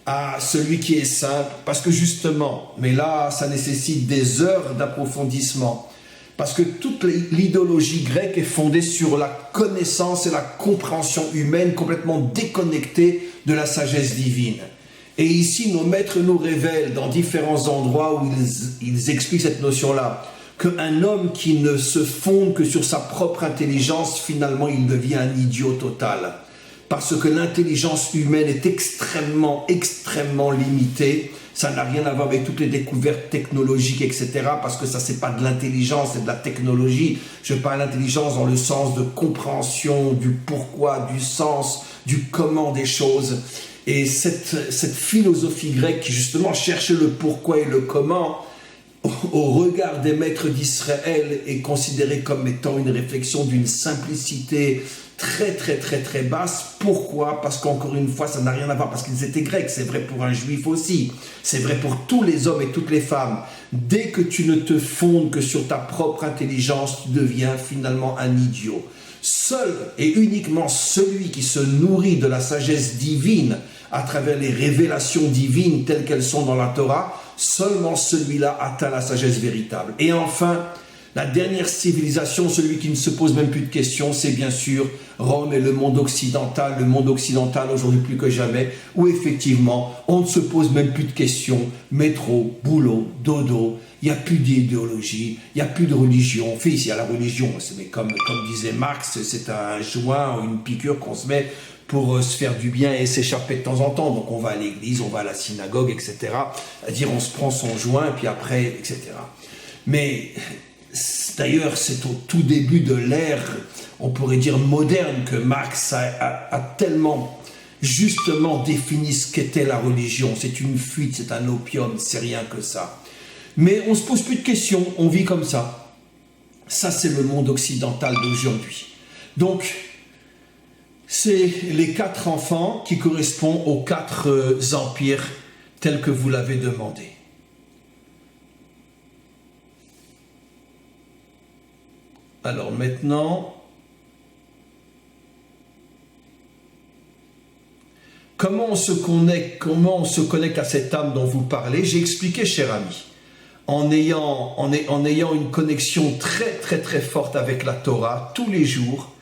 à celui qui est simple? Parce que justement, mais là, ça nécessite des heures d'approfondissement. Parce que toute l'idéologie grecque est fondée sur la connaissance et la compréhension humaine complètement déconnectée de la sagesse divine. Et ici, nos maîtres nous révèlent dans différents endroits où ils expliquent cette notion-là, qu'un homme qui ne se fonde que sur sa propre intelligence, finalement, il devient un idiot total. Parce que l'intelligence humaine est extrêmement, extrêmement limitée. Ça n'a rien à voir avec toutes les découvertes technologiques, etc. Parce que ça, c'est pas de l'intelligence, c'est de la technologie. Je parle d'intelligence dans le sens de compréhension du pourquoi, du sens, du comment des choses. Et cette philosophie grecque qui justement cherchait le pourquoi et le comment, au regard des maîtres d'Israël, est considérée comme étant une réflexion d'une simplicité très très très très basse. Pourquoi? Parce qu'encore une fois, ça n'a rien à voir, parce qu'ils étaient grecs, c'est vrai pour un juif aussi, c'est vrai pour tous les hommes et toutes les femmes. Dès que tu ne te fondes que sur ta propre intelligence, tu deviens finalement un idiot. Seul et uniquement celui qui se nourrit de la sagesse divine à travers les révélations divines telles qu'elles sont dans la Torah, seulement celui-là atteint la sagesse véritable. Et enfin, La dernière civilisation, celui qui ne se pose même plus de questions, c'est bien sûr Rome et le monde occidental aujourd'hui plus que jamais, où effectivement on ne se pose même plus de questions, métro, boulot, dodo, il n'y a plus d'idéologie, il n'y a plus de religion. Enfin, il y a la religion, mais comme disait Marx, c'est un joint ou une piqûre qu'on se met pour se faire du bien et s'échapper de temps en temps. Donc on va à l'église, on va à la synagogue, etc. C'est-à-dire on se prend son joint, et puis après, etc. Mais d'ailleurs, c'est au tout début de l'ère, on pourrait dire moderne, que Marx a tellement justement défini ce qu'était la religion. C'est une fuite, c'est un opium, c'est rien que ça. Mais on ne se pose plus de questions, on vit comme ça. Ça, c'est le monde occidental d'aujourd'hui. Donc, c'est les 4 enfants qui correspondent aux 4 empires tels que vous l'avez demandé. Alors maintenant, comment on se connecte à cette âme dont vous parlez? J'ai expliqué, cher ami, en ayant une connexion très très très forte avec la Torah tous les jours,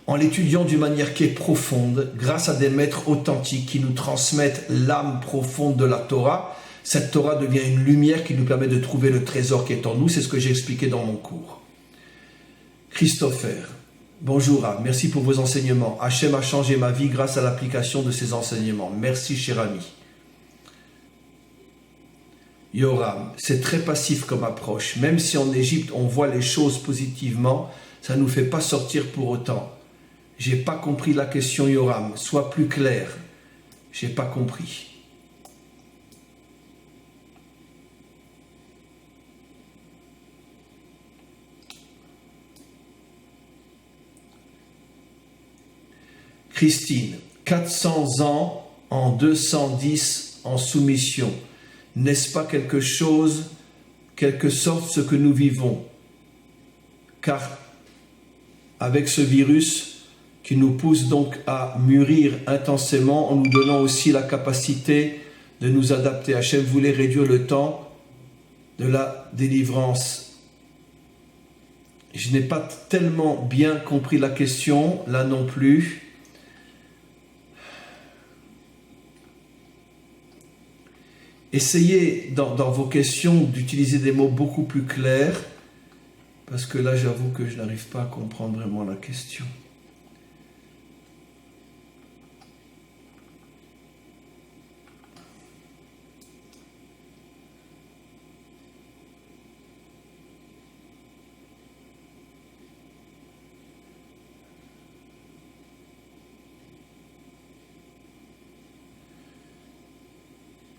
en l'étudiant d'une manière qui est profonde, grâce à des maîtres authentiques qui nous transmettent l'âme profonde de la Torah. Cette Torah devient une lumière qui nous permet de trouver le trésor qui est en nous. C'est ce que j'ai expliqué dans mon cours. Christopher, bonjour Rav, merci pour vos enseignements. Hachem a changé ma vie grâce à l'application de ces enseignements. Merci, cher ami. Yoram, c'est très passif comme approche. Même si en Égypte on voit les choses positivement, ça ne nous fait pas sortir pour autant. J'ai pas compris la question, Yoram. Sois plus clair. J'ai pas compris. Christine, 400 ans en 210 en soumission. N'est-ce pas quelque sorte ce que nous vivons? Car avec ce virus qui nous pousse donc à mûrir intensément en nous donnant aussi la capacité de nous adapter. Hachem voulait réduire le temps de la délivrance. Je n'ai pas tellement bien compris la question, là non plus. Essayez dans vos questions d'utiliser des mots beaucoup plus clairs, parce que là j'avoue que je n'arrive pas à comprendre vraiment la question.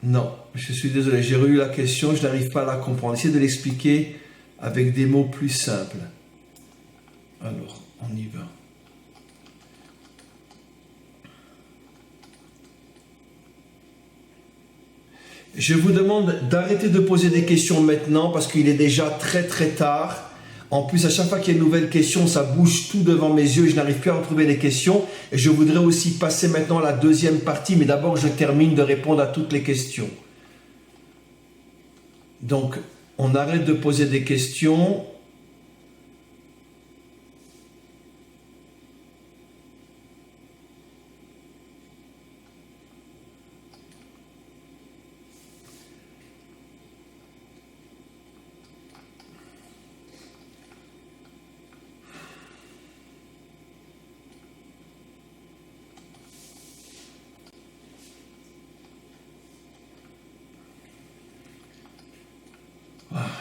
Non, je suis désolé, j'ai relu la question, je n'arrive pas à la comprendre. Essayez de l'expliquer avec des mots plus simples. Alors, on y va. Je vous demande d'arrêter de poser des questions maintenant parce qu'il est déjà très très tard. En plus, à chaque fois qu'il y a une nouvelle question, ça bouge tout devant mes yeux et je n'arrive plus à retrouver les questions. Et je voudrais aussi passer maintenant à la deuxième partie, mais d'abord je termine de répondre à toutes les questions. Donc, on arrête de poser des questions.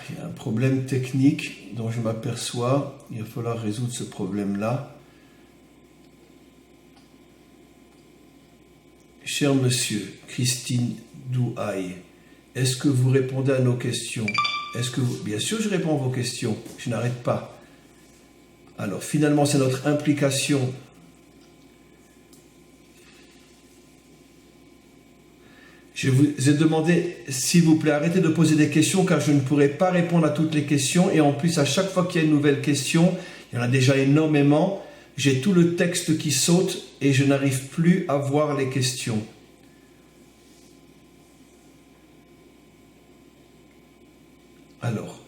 Il y a un problème technique dont je m'aperçois. Il va falloir résoudre ce problème-là. Cher monsieur, Christine Douaille, est-ce que vous répondez à nos questions? Bien sûr, je réponds à vos questions. Je n'arrête pas. Alors, finalement, c'est notre implication. Je vous ai demandé, s'il vous plaît, arrêtez de poser des questions car je ne pourrai pas répondre à toutes les questions. Et en plus, à chaque fois qu'il y a une nouvelle question, il y en a déjà énormément, j'ai tout le texte qui saute et je n'arrive plus à voir les questions. Alors,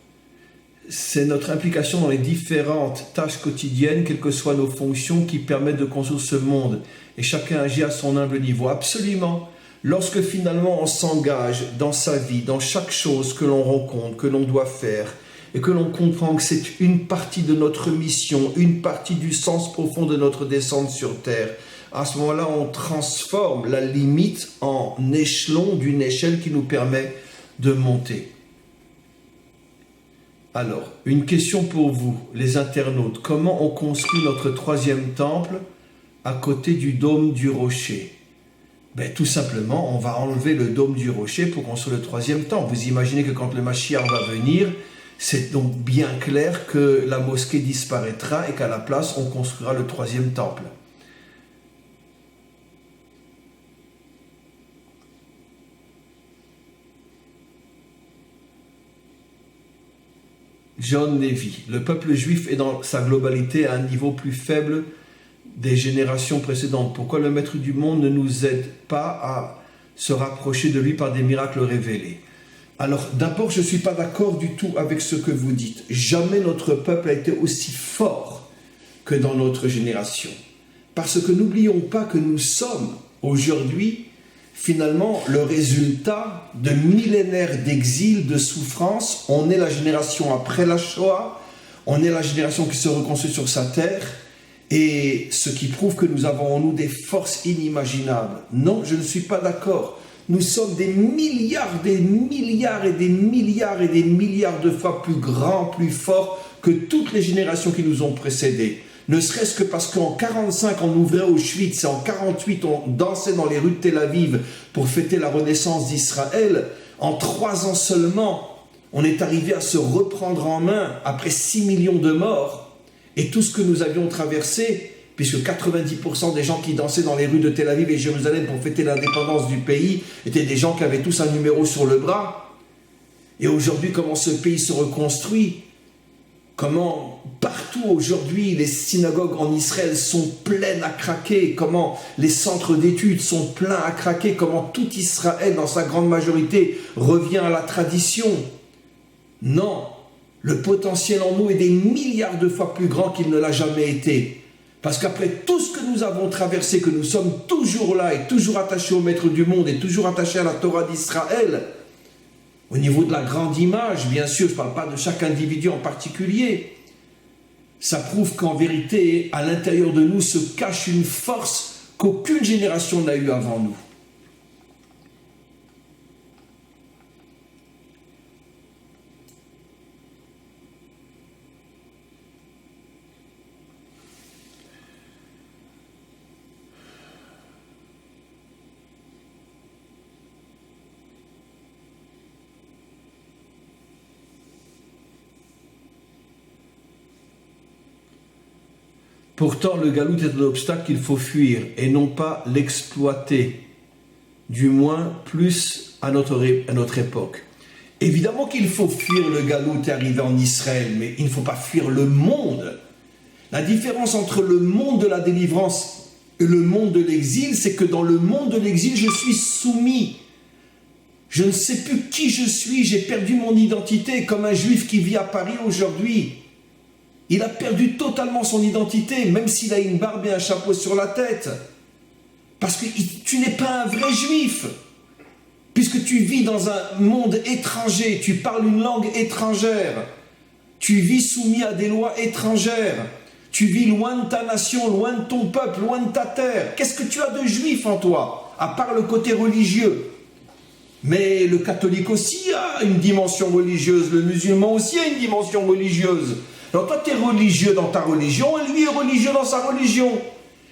c'est notre implication dans les différentes tâches quotidiennes, quelles que soient nos fonctions, qui permettent de construire ce monde. Et chacun agit à son humble niveau. Absolument. Lorsque finalement on s'engage dans sa vie, dans chaque chose que l'on rencontre, que l'on doit faire, et que l'on comprend que c'est une partie de notre mission, une partie du sens profond de notre descente sur Terre, à ce moment-là, on transforme la limite en échelon d'une échelle qui nous permet de monter. Alors, une question pour vous, les internautes. Comment on construit notre troisième temple à côté du dôme du rocher? Tout simplement, on va enlever le dôme du rocher pour construire le troisième temple. Vous imaginez que quand le Mashiach va venir, c'est donc bien clair que la mosquée disparaîtra et qu'à la place, on construira le troisième temple. John Levy, le peuple juif est dans sa globalité à un niveau plus faible des générations précédentes. Pourquoi le maître du monde ne nous aide pas à se rapprocher de lui par des miracles révélés? Alors d'abord, je ne suis pas d'accord du tout avec ce que vous dites. Jamais notre peuple a été aussi fort que dans notre génération. Parce que n'oublions pas que nous sommes aujourd'hui finalement le résultat de millénaires d'exil, de souffrance. On est la génération après la Shoah, on est la génération qui se reconstruit sur sa terre, et ce qui prouve que nous avons en nous des forces inimaginables. Non, je ne suis pas d'accord. Nous sommes des milliards, des milliards et des milliards et des milliards de fois plus grands, plus forts que toutes les générations qui nous ont précédés. Ne serait-ce que parce qu'en 1945, on ouvrait Auschwitz, et en 1948, on dansait dans les rues de Tel Aviv pour fêter la renaissance d'Israël. En 3 ans seulement, on est arrivé à se reprendre en main après 6 millions de morts. Et tout ce que nous avions traversé, puisque 90% des gens qui dansaient dans les rues de Tel Aviv et Jérusalem pour fêter l'indépendance du pays étaient des gens qui avaient tous un numéro sur le bras. Et aujourd'hui, comment ce pays se reconstruit? Comment partout aujourd'hui les synagogues en Israël sont pleines à craquer, comment les centres d'études sont pleins à craquer, comment tout Israël dans sa grande majorité revient à la tradition. Non, le potentiel en nous est des milliards de fois plus grand qu'il ne l'a jamais été. Parce qu'après tout ce que nous avons traversé, que nous sommes toujours là et toujours attachés au Maître du monde et toujours attachés à la Torah d'Israël, au niveau de la grande image, bien sûr, je ne parle pas de chaque individu en particulier, ça prouve qu'en vérité, à l'intérieur de nous se cache une force qu'aucune génération n'a eue avant nous. Pourtant, le galout est un obstacle qu'il faut fuir et non pas l'exploiter, du moins plus à notre époque. Évidemment qu'il faut fuir le galout et arriver en Israël, mais il ne faut pas fuir le monde. La différence entre le monde de la délivrance et le monde de l'exil, c'est que dans le monde de l'exil, je suis soumis. Je ne sais plus qui je suis, j'ai perdu mon identité, comme un juif qui vit à Paris aujourd'hui. Il a perdu totalement son identité, même s'il a une barbe et un chapeau sur la tête. Parce que tu n'es pas un vrai juif. Puisque tu vis dans un monde étranger, tu parles une langue étrangère. Tu vis soumis à des lois étrangères. Tu vis loin de ta nation, loin de ton peuple, loin de ta terre. Qu'est-ce que tu as de juif en toi, à part le côté religieux? Mais le catholique aussi a une dimension religieuse, le musulman aussi a une dimension religieuse. Alors toi, tu es religieux dans ta religion et lui est religieux dans sa religion.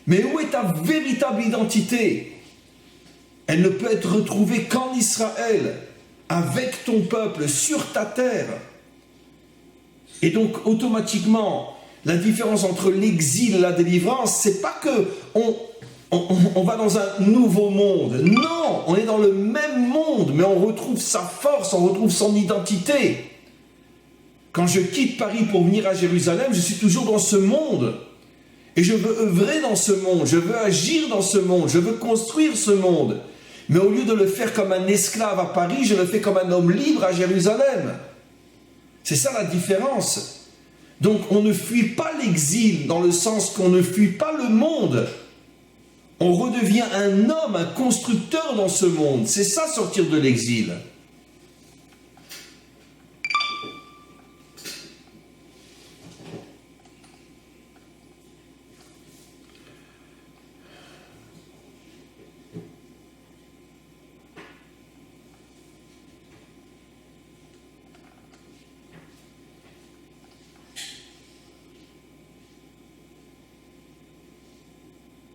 Mais où est ta véritable identité? Elle ne peut être retrouvée qu'en Israël, avec ton peuple, sur ta terre. Et donc, automatiquement, la différence entre l'exil et la délivrance, c'est pas que on va dans un nouveau monde. Non, on est dans le même monde, mais on retrouve sa force, on retrouve son identité. Quand je quitte Paris pour venir à Jérusalem, je suis toujours dans ce monde. Et je veux œuvrer dans ce monde, je veux agir dans ce monde, je veux construire ce monde. Mais au lieu de le faire comme un esclave à Paris, je le fais comme un homme libre à Jérusalem. C'est ça la différence. Donc on ne fuit pas l'exil dans le sens qu'on ne fuit pas le monde. On redevient un homme, un constructeur dans ce monde. C'est ça sortir de l'exil.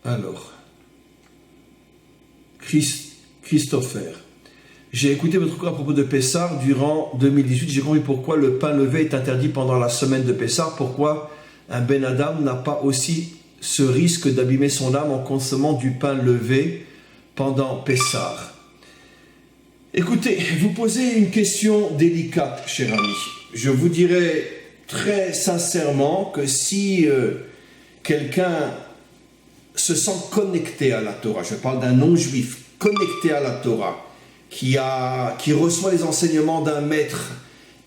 Alors, Christopher, j'ai écouté votre cours à propos de Pessah durant 2018. J'ai compris pourquoi le pain levé est interdit pendant la semaine de Pessah. Pourquoi un Ben Adam n'a pas aussi ce risque d'abîmer son âme en consommant du pain levé pendant Pessah. Écoutez, vous posez une question délicate, cher ami. Je vous dirais très sincèrement que si quelqu'un se sent connecté à la Torah, je parle d'un non-juif connecté à la Torah, qui reçoit les enseignements d'un maître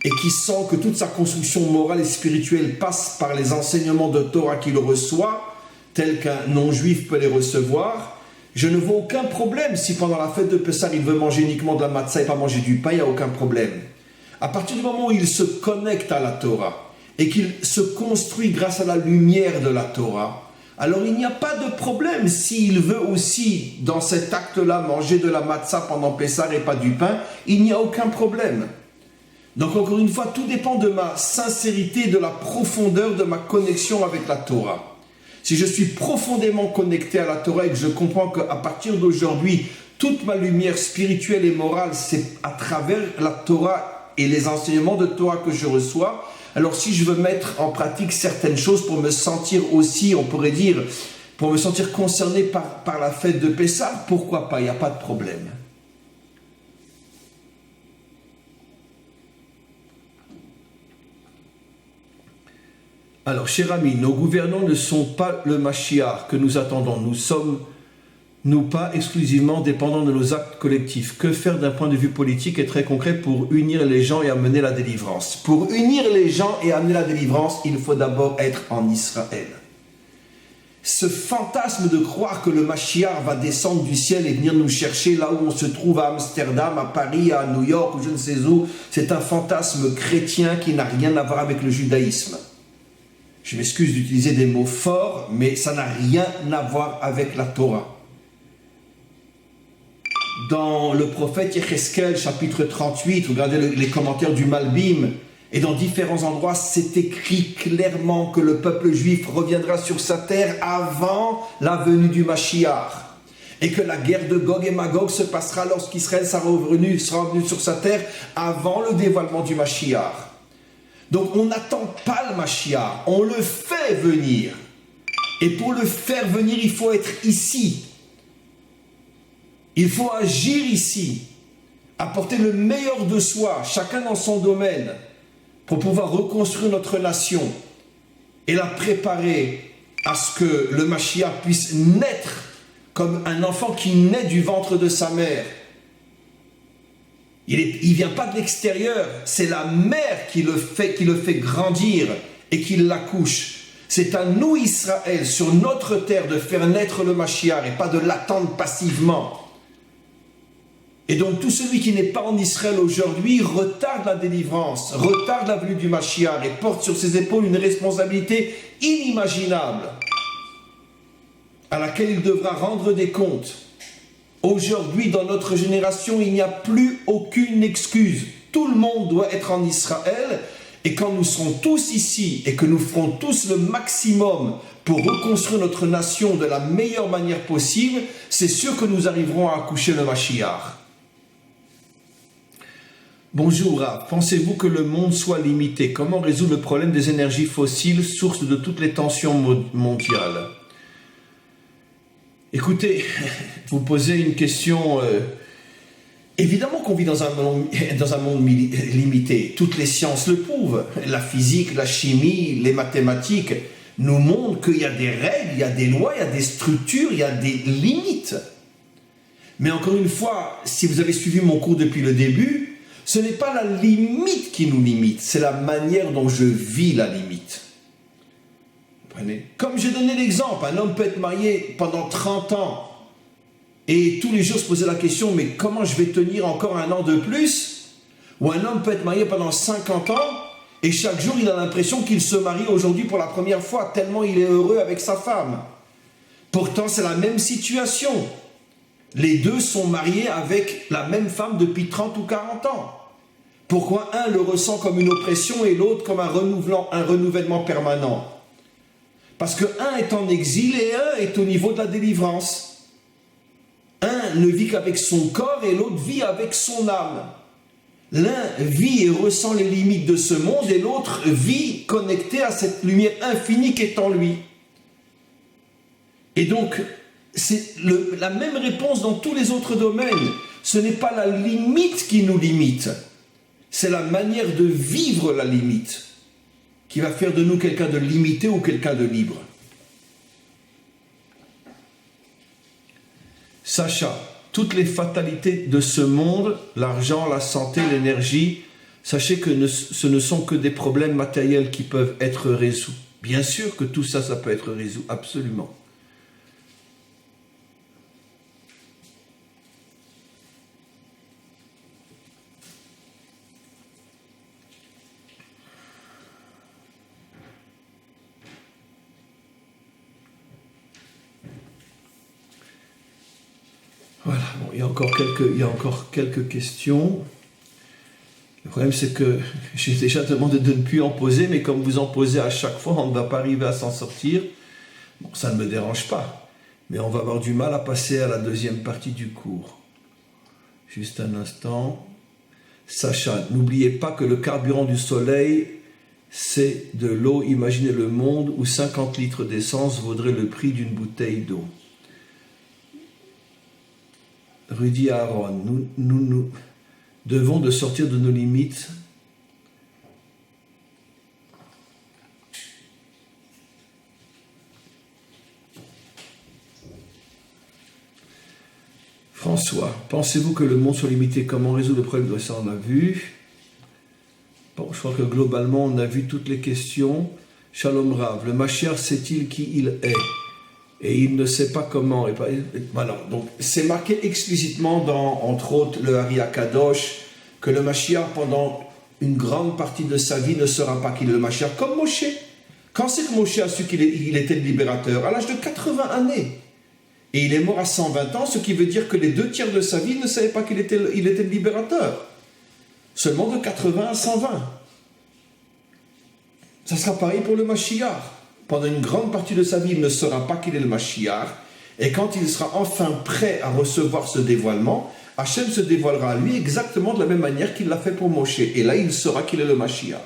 et qui sent que toute sa construction morale et spirituelle passe par les enseignements de Torah qu'il reçoit, tels qu'un non-juif peut les recevoir, je ne vois aucun problème si pendant la fête de Pessah il veut manger uniquement de la matzah et pas manger du pain, il n'y a aucun problème. À partir du moment où il se connecte à la Torah et qu'il se construit grâce à la lumière de la Torah, alors il n'y a pas de problème s'il veut aussi, dans cet acte-là, manger de la matzah pendant Pessah et pas du pain, il n'y a aucun problème. Donc encore une fois, tout dépend de ma sincérité, de la profondeur de ma connexion avec la Torah. Si je suis profondément connecté à la Torah et que je comprends qu'à partir d'aujourd'hui, toute ma lumière spirituelle et morale, c'est à travers la Torah et les enseignements de Torah que je reçois, alors si je veux mettre en pratique certaines choses pour me sentir aussi, on pourrait dire, pour me sentir concerné par la fête de Pessah, pourquoi pas, il n'y a pas de problème. Alors, cher ami, nos gouvernants ne sont pas le Mashiach que nous attendons. Nous sommes, nous, pas exclusivement dépendants de nos actes collectifs. Que faire d'un point de vue politique et très concret pour unir les gens et amener la délivrance? Pour unir les gens et amener la délivrance, il faut d'abord être en Israël. Ce fantasme de croire que le Mashiach va descendre du ciel et venir nous chercher là où on se trouve à Amsterdam, à Paris, à New York ou je ne sais où, c'est un fantasme chrétien qui n'a rien à voir avec le judaïsme. Je m'excuse d'utiliser des mots forts, mais ça n'a rien à voir avec la Torah. Dans le prophète Yecheskel, chapitre 38, regardez les commentaires du Malbim, et dans différents endroits, c'est écrit clairement que le peuple juif reviendra sur sa terre avant la venue du Mashiach. Et que la guerre de Gog et Magog se passera lorsqu'Israël sera revenu sur sa terre avant le dévoilement du Mashiach. Donc on n'attend pas le Mashiach, on le fait venir. Et pour le faire venir, il faut être ici. Il faut agir ici, apporter le meilleur de soi, chacun dans son domaine, pour pouvoir reconstruire notre nation et la préparer à ce que le Mashiach puisse naître comme un enfant qui naît du ventre de sa mère. Il ne vient pas de l'extérieur, c'est la mère qui le fait grandir et qui l'accouche. C'est à nous, Israël, sur notre terre, de faire naître le Mashiach et pas de l'attendre passivement. Et donc tout celui qui n'est pas en Israël aujourd'hui retarde la délivrance, retarde la venue du Mashiach et porte sur ses épaules une responsabilité inimaginable à laquelle il devra rendre des comptes. Aujourd'hui, dans notre génération, il n'y a plus aucune excuse. Tout le monde doit être en Israël. Et quand nous serons tous ici et que nous ferons tous le maximum pour reconstruire notre nation de la meilleure manière possible, c'est sûr que nous arriverons à accoucher le Mashiach. Bonjour Rav, pensez-vous que le monde soit limité? Comment résoudre le problème des énergies fossiles, source de toutes les tensions mondiales? Écoutez, vous posez une question... Évidemment qu'on vit dans un monde limité. Toutes les sciences le prouvent. La physique, la chimie, les mathématiques nous montrent qu'il y a des règles, il y a des lois, il y a des structures, il y a des limites. Mais encore une fois, si vous avez suivi mon cours depuis le début, Ce n'est pas la limite qui nous limite, c'est la manière dont je vis la limite. Vous comprenez? Comme j'ai donné l'exemple, un homme peut être marié pendant 30 ans et tous les jours se poser la question, mais comment je vais tenir encore un an de plus? Ou un homme peut être marié pendant 50 ans et chaque jour il a l'impression qu'il se marie aujourd'hui pour la première fois, tellement il est heureux avec sa femme. Pourtant c'est la même situation. Les deux sont mariés avec la même femme depuis 30 ou 40 ans. Pourquoi un le ressent comme une oppression et l'autre comme un renouvellement permanent? Parce que un est en exil et un est au niveau de la délivrance. Un ne vit qu'avec son corps et l'autre vit avec son âme. L'un vit et ressent les limites de ce monde et l'autre vit connecté à cette lumière infinie qui est en lui. Et donc, c'est la même réponse dans tous les autres domaines. Ce n'est pas la limite qui nous limite, c'est la manière de vivre la limite qui va faire de nous quelqu'un de limité ou quelqu'un de libre. Sacha, toutes les fatalités de ce monde, l'argent, la santé, l'énergie, sachez que ce ne sont que des problèmes matériels qui peuvent être résolus. Bien sûr que tout ça, ça peut être résolu, absolument. Voilà, bon, il y a encore quelques questions. Le problème, c'est que j'ai déjà demandé de ne plus en poser, mais comme vous en posez à chaque fois, on ne va pas arriver à s'en sortir. Bon, ça ne me dérange pas, mais on va avoir du mal à passer à la deuxième partie du cours. Juste un instant. Sacha, n'oubliez pas que le carburant du soleil, c'est de l'eau. Imaginez le monde où 50 litres d'essence vaudrait le prix d'une bouteille d'eau. Rudy Aaron, nous devons de sortir de nos limites. François, pensez-vous que le monde soit limité? Comment résoudre le problème de ça? On a vu. Bon, je crois que globalement, on a vu toutes les questions. Shalom Rav, le Mashiach sait-il qui il est? Et il ne sait pas comment. Voilà. Donc, c'est marqué explicitement dans, entre autres, le Hari Akadosh, que le Mashiach, pendant une grande partie de sa vie, ne saura pas qu'il est le Mashiach, comme Moshe. Quand c'est que Moshe a su qu'il était le libérateur? À l'âge de 80 années. Et il est mort à 120 ans, ce qui veut dire que les 2/3 de sa vie ne savaient pas qu'il était le libérateur. Seulement de 80 à 120. Ça sera pareil pour le Mashiach. Pendant une grande partie de sa vie, il ne saura pas qu'il est le Mashiach. Et quand il sera enfin prêt à recevoir ce dévoilement, Hachem se dévoilera à lui exactement de la même manière qu'il l'a fait pour Moshe. Et là, il saura qu'il est le Mashiach.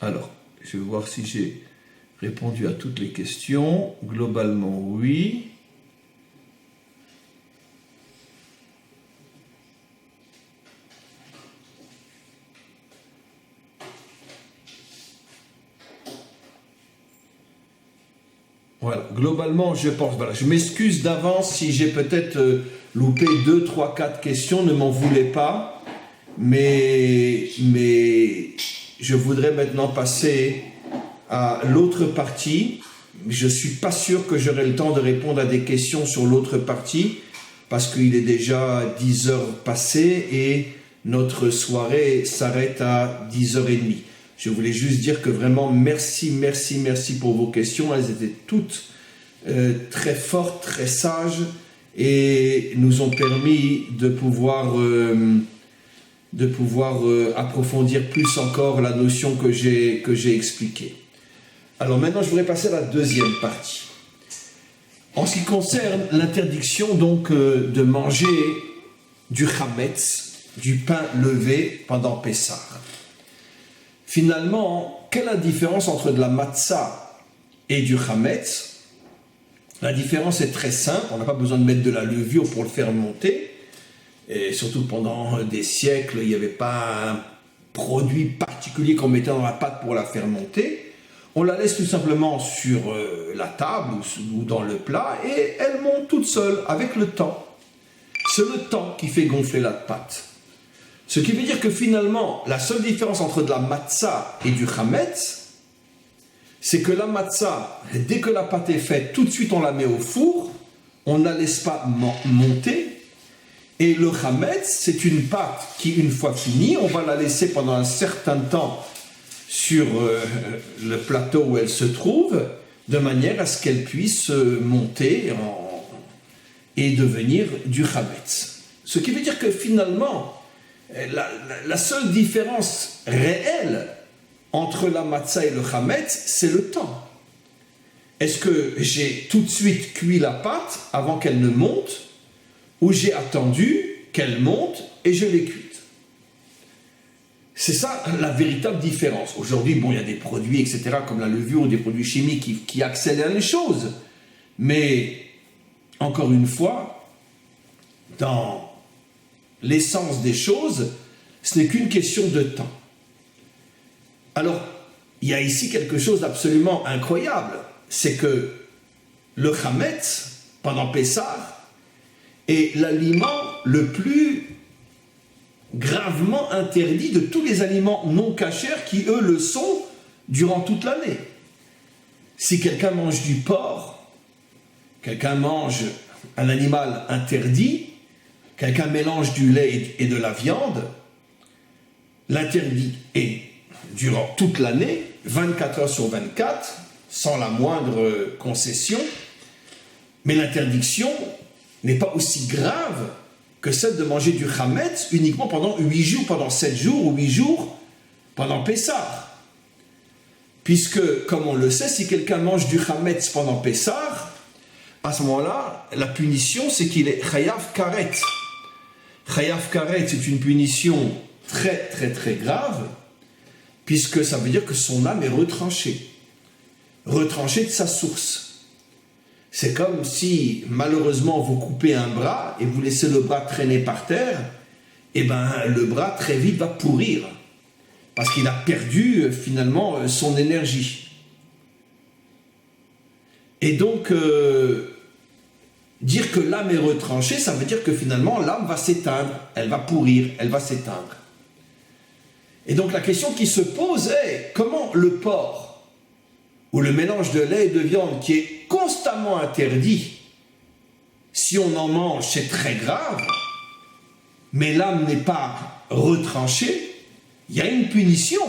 Alors, je vais voir si j'ai répondu à toutes les questions. Globalement, oui. Voilà, globalement, je pense, voilà, je m'excuse d'avance si j'ai peut-être loupé 2, 3, 4 questions, ne m'en voulez pas, mais je voudrais maintenant passer à l'autre partie. Je ne suis pas sûr que j'aurai le temps de répondre à des questions sur l'autre partie, parce qu'il est déjà 10 heures passées et notre soirée s'arrête à 10h30. Je voulais juste dire que vraiment, merci pour vos questions. Elles étaient toutes très fortes, très sages et nous ont permis de pouvoir approfondir plus encore la notion que j'ai expliquée. Alors maintenant, je voudrais passer à la deuxième partie. En ce qui concerne l'interdiction donc de manger du chametz, du pain levé pendant Pessah. Finalement, quelle est la différence entre de la matzah et du chametz? La différence est très simple, on n'a pas besoin de mettre de la levure pour le faire monter, et surtout pendant des siècles, il n'y avait pas un produit particulier qu'on mettait dans la pâte pour la faire monter. on la laisse tout simplement sur la table ou dans le plat et elle monte toute seule avec le temps. C'est le temps qui fait gonfler la pâte. Ce qui veut dire que finalement, la seule différence entre de la matzah et du chametz, c'est que la matzah, dès que la pâte est faite, tout de suite on la met au four, on ne la laisse pas monter. Et le chametz, c'est une pâte qui, une fois finie, on va la laisser pendant un certain temps sur le plateau où elle se trouve, de manière à ce qu'elle puisse monter et devenir du chametz. Ce qui veut dire que finalement, la seule différence réelle entre la matzah et le chametz, c'est le temps. Est-ce que j'ai tout de suite cuit la pâte avant qu'elle ne monte, ou j'ai attendu qu'elle monte et je l'ai cuite? C'est ça la véritable différence. Aujourd'hui, bon, il y a des produits, etc., comme la levure ou des produits chimiques qui accélèrent les choses. Mais, encore une fois, dans l'essence des choses, ce n'est qu'une question de temps. Alors, il y a ici quelque chose d'absolument incroyable. C'est que le chametz, pendant Pessah, est l'aliment le plus gravement interdit de tous les aliments non cachers qui, eux, le sont durant toute l'année. Si quelqu'un mange du porc, quelqu'un mange un animal interdit, quelqu'un mélange du lait et de la viande, l'interdit est, durant toute l'année, 24 heures sur 24, sans la moindre concession, mais l'interdiction n'est pas aussi grave que celle de manger du chametz uniquement pendant 8 jours, pendant 7 jours ou 8 jours, pendant Pessah. Puisque, comme on le sait, si quelqu'un mange du chametz pendant Pessah, à ce moment-là, la punition, c'est qu'il est chayav karet. Chayav karet, c'est une punition très très très grave, puisque ça veut dire que son âme est retranchée de sa source. C'est comme si, malheureusement, vous coupez un bras et vous laissez le bras traîner par terre, et bien le bras très vite va pourrir, parce qu'il a perdu finalement son énergie. Et donc, dire que l'âme est retranchée, ça veut dire que finalement l'âme va s'éteindre, elle va pourrir, elle va s'éteindre. Et donc la question qui se pose est, comment le porc, ou le mélange de lait et de viande qui est constamment interdit, si on en mange, c'est très grave, mais l'âme n'est pas retranchée, il y a une punition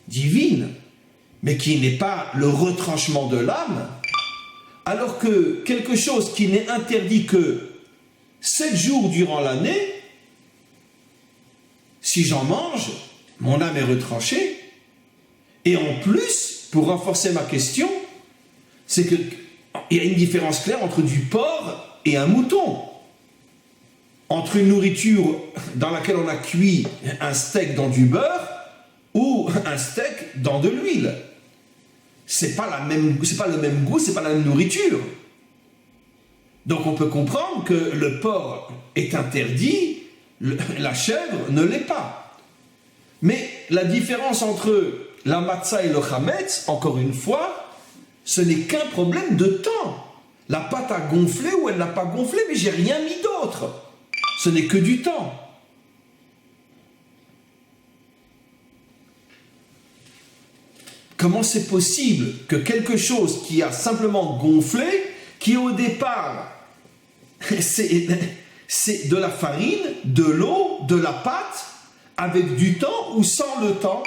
divine, mais qui n'est pas le retranchement de l'âme, alors que quelque chose qui n'est interdit que 7 jours durant l'année, si j'en mange, mon âme est retranchée, et en plus, pour renforcer ma question, c'est qu'il y a une différence claire entre du porc et un mouton. Entre une nourriture dans laquelle on a cuit un steak dans du beurre ou un steak dans de l'huile. C'est pas le même goût, c'est pas la même nourriture. Donc on peut comprendre que le porc est interdit, la chèvre ne l'est pas. Mais la différence entre la matzah et le chametz, encore une fois, ce n'est qu'un problème de temps. La pâte a gonflé ou elle n'a pas gonflé, mais j'ai rien mis d'autre. Ce n'est que du temps. Comment c'est possible que quelque chose qui a simplement gonflé, qui au départ, c'est de la farine, de l'eau, de la pâte, avec du temps ou sans le temps,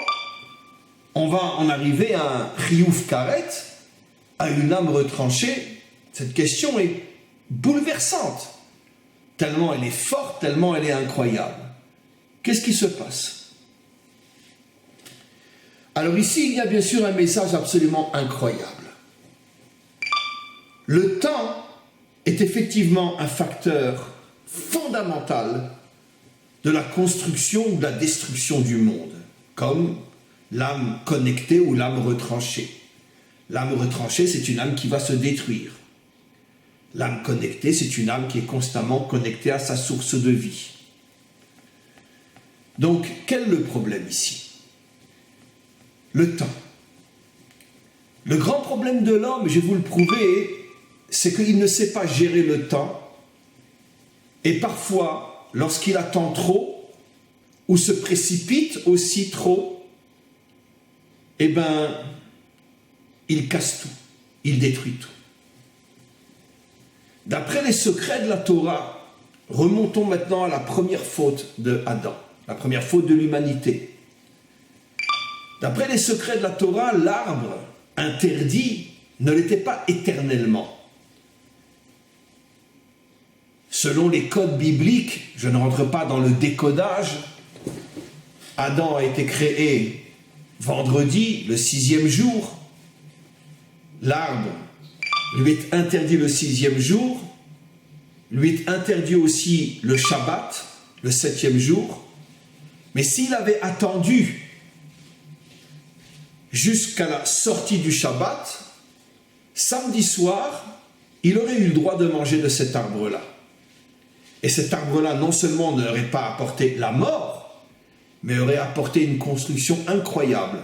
on va en arriver à un chiyuv karet, à une âme retranchée? Cette question est bouleversante, tellement elle est forte, tellement elle est incroyable. Qu'est-ce qui se passe? Alors ici, il y a bien sûr un message absolument incroyable. Le temps est effectivement un facteur fondamental de la construction ou de la destruction du monde, comme l'âme connectée ou l'âme retranchée. L'âme retranchée, c'est une âme qui va se détruire. L'âme connectée, c'est une âme qui est constamment connectée à sa source de vie. Donc, quel est le problème ici? Le temps. Le grand problème de l'homme, je vais vous le prouver, c'est qu'il ne sait pas gérer le temps. Et parfois, lorsqu'il attend trop, ou se précipite aussi trop, eh bien, il casse tout, il détruit tout. D'après les secrets de la Torah, remontons maintenant à la première faute de Adam, la première faute de l'humanité. D'après les secrets de la Torah, l'arbre interdit ne l'était pas éternellement. Selon les codes bibliques, je ne rentre pas dans le décodage, Adam a été créé vendredi, le 6e jour. L'arbre lui est interdit le 6e jour, lui est interdit aussi le Shabbat, le 7e jour. Mais s'il avait attendu jusqu'à la sortie du Shabbat, samedi soir, il aurait eu le droit de manger de cet arbre-là. Et cet arbre-là, non seulement n'aurait pas apporté la mort, mais aurait apporté une construction incroyable.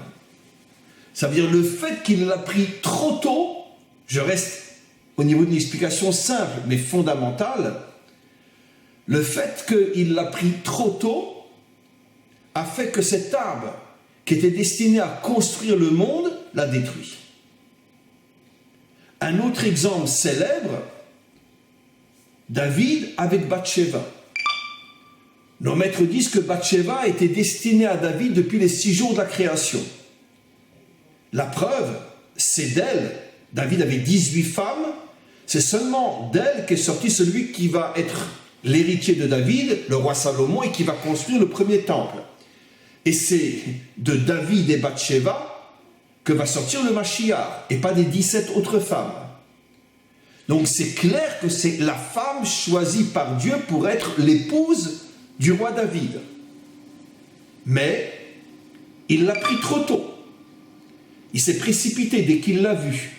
Ça veut dire le fait qu'il l'a pris trop tôt, je reste au niveau d'une explication simple mais fondamentale, le fait qu'il l'a pris trop tôt a fait que cet arbre qui était destiné à construire le monde l'a détruit. Un autre exemple célèbre, David avec Bathsheba. Nos maîtres disent que Bathsheba était destinée à David depuis les 6 jours de la création. La preuve, c'est d'elle. David avait 18 femmes. C'est seulement d'elle qu'est sorti celui qui va être l'héritier de David, le roi Salomon, et qui va construire le premier temple. Et c'est de David et Bathsheba que va sortir le Mashiach, et pas des 17 autres femmes. Donc c'est clair que c'est la femme choisie par Dieu pour être l'épouse du roi David. Mais il l'a pris trop tôt. Il s'est précipité dès qu'il l'a vue.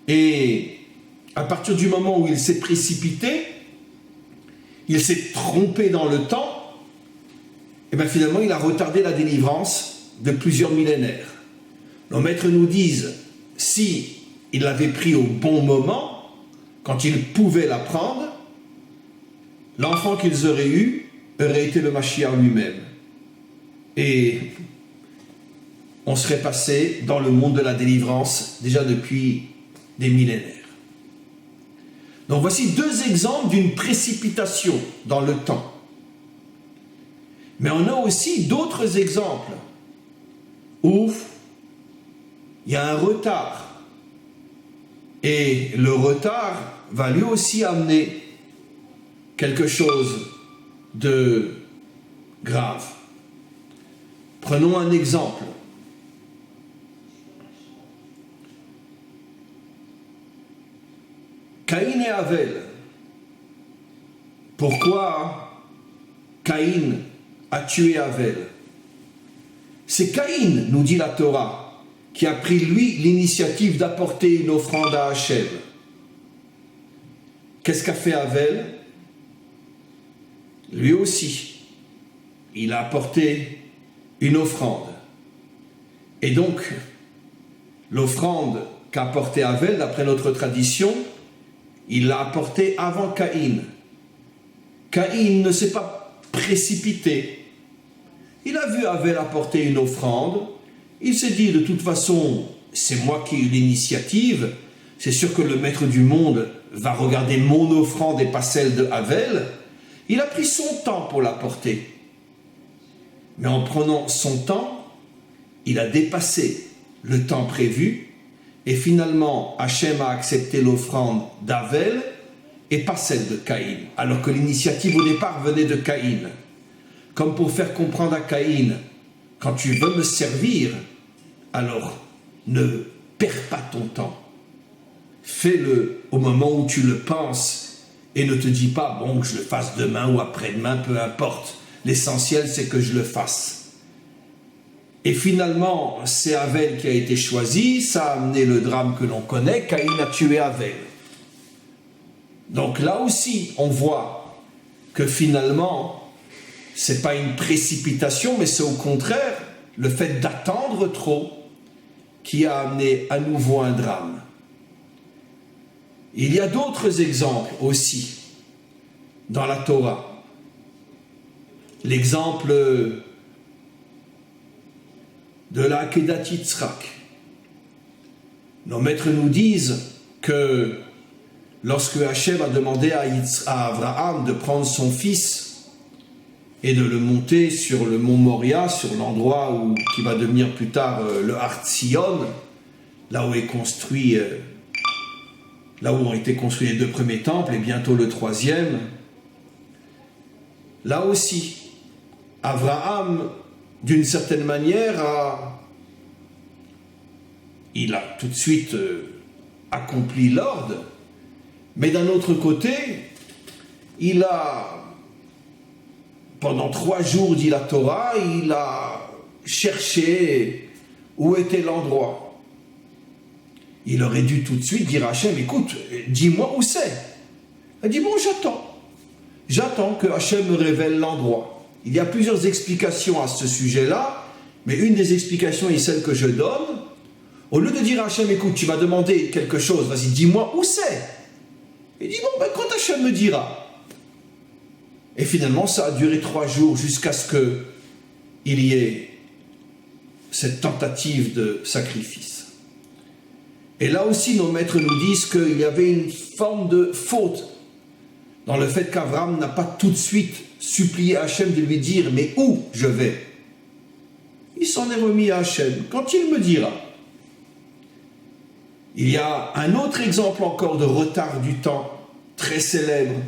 Et à partir du moment où il s'est précipité, il s'est trompé dans le temps, et bien finalement il a retardé la délivrance de plusieurs millénaires. Nos maîtres nous disent, si il l'avait pris au bon moment, quand il pouvait la prendre, l'enfant qu'ils auraient eu aurait été le Mashiach lui-même. Et on serait passé dans le monde de la délivrance déjà depuis des millénaires. Donc voici 2 exemples d'une précipitation dans le temps. Mais on a aussi d'autres exemples où il y a un retard. Et le retard va lui aussi amener quelque chose de grave. Prenons un exemple. Caïn et Avel. Pourquoi Caïn a tué Avel? C'est Caïn, nous dit la Torah, qui a pris lui l'initiative d'apporter une offrande à Hachem. Qu'est-ce qu'a fait Avel? Lui aussi, il a apporté une offrande. Et donc, l'offrande qu'a apportée Avel, d'après notre tradition, il l'a apportée avant Caïn. Caïn ne s'est pas précipité. Il a vu Avel apporter une offrande. Il s'est dit, de toute façon, c'est moi qui ai eu l'initiative. C'est sûr que le maître du monde va regarder mon offrande et pas celle de Avel. Il a pris son temps pour l'apporter. Mais en prenant son temps, il a dépassé le temps prévu. Et finalement, Hachem a accepté l'offrande d'Avel et pas celle de Caïn. Alors que l'initiative au départ venait de Caïn. Comme pour faire comprendre à Caïn, quand tu veux me servir, alors ne perds pas ton temps. Fais-le au moment où tu le penses et ne te dis pas, bon, que je le fasse demain ou après-demain, peu importe. L'essentiel, c'est que je le fasse. Et finalement, c'est Avel qui a été choisi, ça a amené le drame que l'on connaît, Caïn a tué Avel. Donc là aussi, on voit que finalement, c'est pas une précipitation, mais c'est au contraire le fait d'attendre trop qui a amené à nouveau un drame. Il y a d'autres exemples aussi dans la Torah. L'exemple de la Akedat Yitzhak. Nos maîtres nous disent que lorsque Hachem a demandé à Abraham de prendre son fils et de le monter sur le mont Moria, sur l'endroit qui va devenir plus tard le Har Tzion, là où ont été construits les 2 premiers temples et bientôt le 3e, là aussi, Abraham, d'une certaine manière, il a tout de suite accompli l'ordre, mais d'un autre côté, il a, pendant 3 jours, dit la Torah, il a cherché où était l'endroit. Il aurait dû tout de suite dire à Hachem, écoute, dis-moi où c'est. Il dit, bon, j'attends que Hachem me révèle l'endroit. Il y a plusieurs explications à ce sujet-là, mais une des explications est celle que je donne. Au lieu de dire à Hachem, écoute, tu m'as demandé quelque chose, vas-y, dis-moi où c'est. Il dit, bon, quand Hachem me dira. Et finalement, ça a duré 3 jours jusqu'à ce qu'il y ait cette tentative de sacrifice. Et là aussi, nos maîtres nous disent qu'il y avait une forme de faute dans le fait qu'Abraham n'a pas tout de suite supplié Hachem de lui dire « mais où je vais ?» Il s'en est remis à Hachem, quand il me dira. Il y a un autre exemple encore de retard du temps, très célèbre.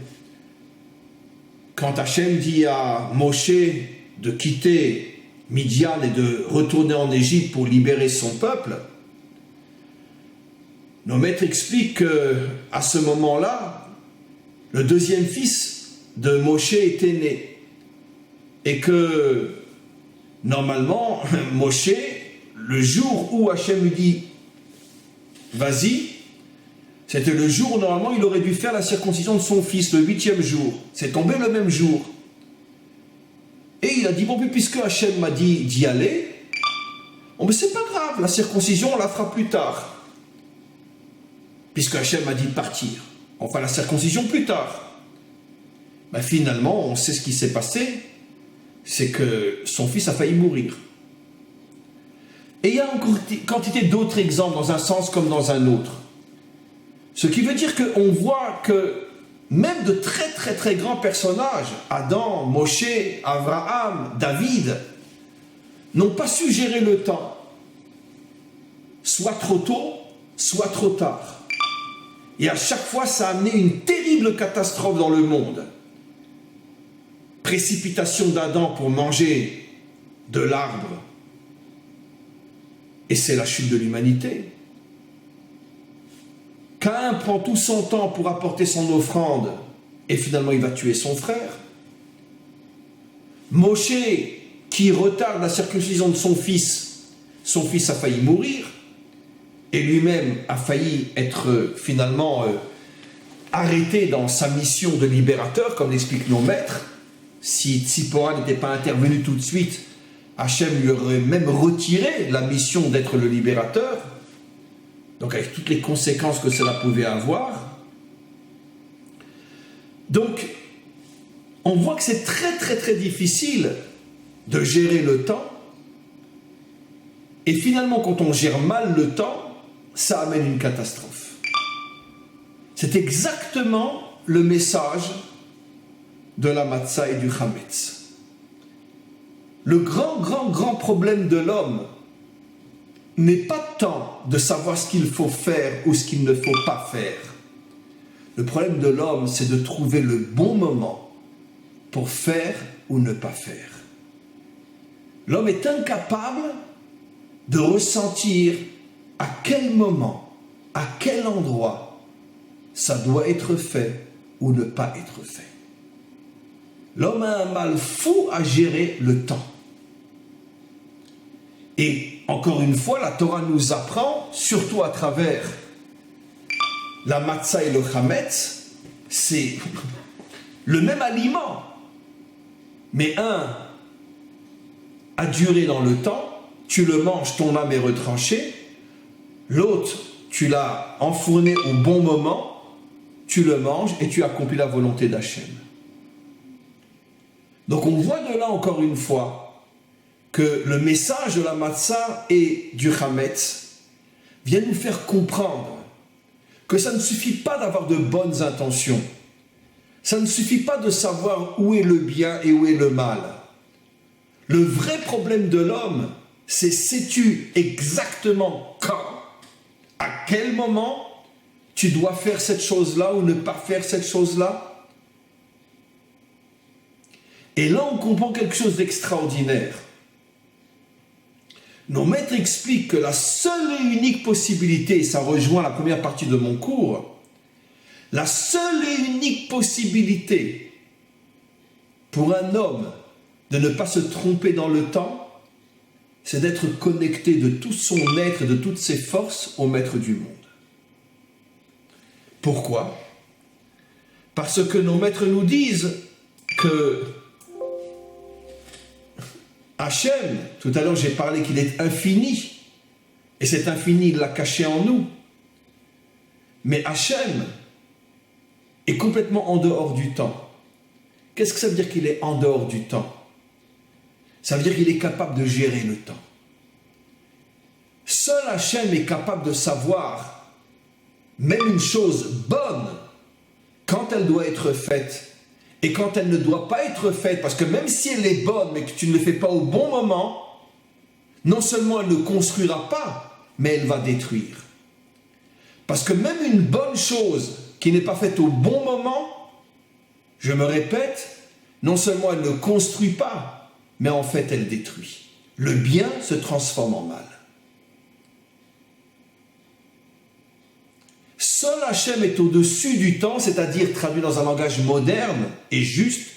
Quand Hachem dit à Moshe de quitter Midian et de retourner en Égypte pour libérer son peuple, nos maîtres expliquent qu'à ce moment-là, le 2e fils de Moshe était né. Et que, normalement, Moshe, le jour où Hachem lui dit « vas-y », c'était le jour où, normalement, il aurait dû faire la circoncision de son fils, le 8e jour. C'est tombé le même jour. Et il a dit « bon, puisque Hachem m'a dit d'y aller, bon, mais c'est pas grave, la circoncision, on la fera plus tard. » Puisque Hachem m'a dit de partir. On fera la circoncision plus tard. Ben finalement, on sait ce qui s'est passé, c'est que son fils a failli mourir. Et il y a une quantité d'autres exemples, dans un sens comme dans un autre. Ce qui veut dire qu'on voit que même de très très très grands personnages, Adam, Moshe, Abraham, David, n'ont pas su gérer le temps. Soit trop tôt, soit trop tard. Et à chaque fois, ça a amené une terrible catastrophe dans le monde. Précipitation d'Adam pour manger de l'arbre. Et c'est la chute de l'humanité. Caïn prend tout son temps pour apporter son offrande et finalement il va tuer son frère. Moshe, qui retarde la circoncision de son fils a failli mourir. Et lui-même a failli être finalement arrêté dans sa mission de libérateur, comme l'expliquent nos maîtres. Si Tzipora n'était pas intervenu tout de suite, Hachem lui aurait même retiré la mission d'être le libérateur. Donc avec toutes les conséquences que cela pouvait avoir. Donc, on voit que c'est très très très difficile de gérer le temps. Et finalement, quand on gère mal le temps, ça amène une catastrophe. C'est exactement le message de la matzah et du chametz. Le grand problème de l'homme n'est pas tant de savoir ce qu'il faut faire ou ce qu'il ne faut pas faire. Le problème de l'homme, c'est de trouver le bon moment pour faire ou ne pas faire. L'homme est incapable de ressentir à quel moment, à quel endroit ça doit être fait ou ne pas être fait. L'homme a un mal fou à gérer le temps. Et encore une fois, la Torah nous apprend, surtout à travers la matzah et le chametz, c'est le même aliment, mais un a duré dans le temps, tu le manges, ton âme est retranchée, L'autre, tu l'as enfourné au bon moment, tu le manges et tu accomplis la volonté d'Hachem. Donc on voit de là encore une fois que le message de la matzah et du chametz vient nous faire comprendre que ça ne suffit pas d'avoir de bonnes intentions. Ça ne suffit pas de savoir où est le bien et où est le mal. Le vrai problème de l'homme, c'est sais-tu exactement quand, à quel moment tu dois faire cette chose-là ou ne pas faire cette chose-là. Et là, on comprend quelque chose d'extraordinaire. Nos maîtres expliquent que la seule et unique possibilité, et ça rejoint la première partie de mon cours, la seule et unique possibilité pour un homme de ne pas se tromper dans le temps, c'est d'être connecté de tout son être et de toutes ses forces au maître du monde. Pourquoi? Parce que nos maîtres nous disent que Hachem, tout à l'heure j'ai parlé qu'il est infini, et cet infini il l'a caché en nous. Mais Hachem est complètement en dehors du temps. Qu'est-ce que ça veut dire qu'il est en dehors du temps? Ça veut dire qu'il est capable de gérer le temps. Seul Hachem est capable de savoir, même une chose bonne, quand elle doit être faite et quand elle ne doit pas être faite, parce que même si elle est bonne mais que tu ne le fais pas au bon moment, non seulement elle ne construira pas, mais elle va détruire. Parce que même une bonne chose qui n'est pas faite au bon moment, je me répète, non seulement elle ne construit pas, mais en fait elle détruit. Le bien se transforme en mal. Seul Hachem est au-dessus du temps, c'est-à-dire traduit dans un langage moderne et juste,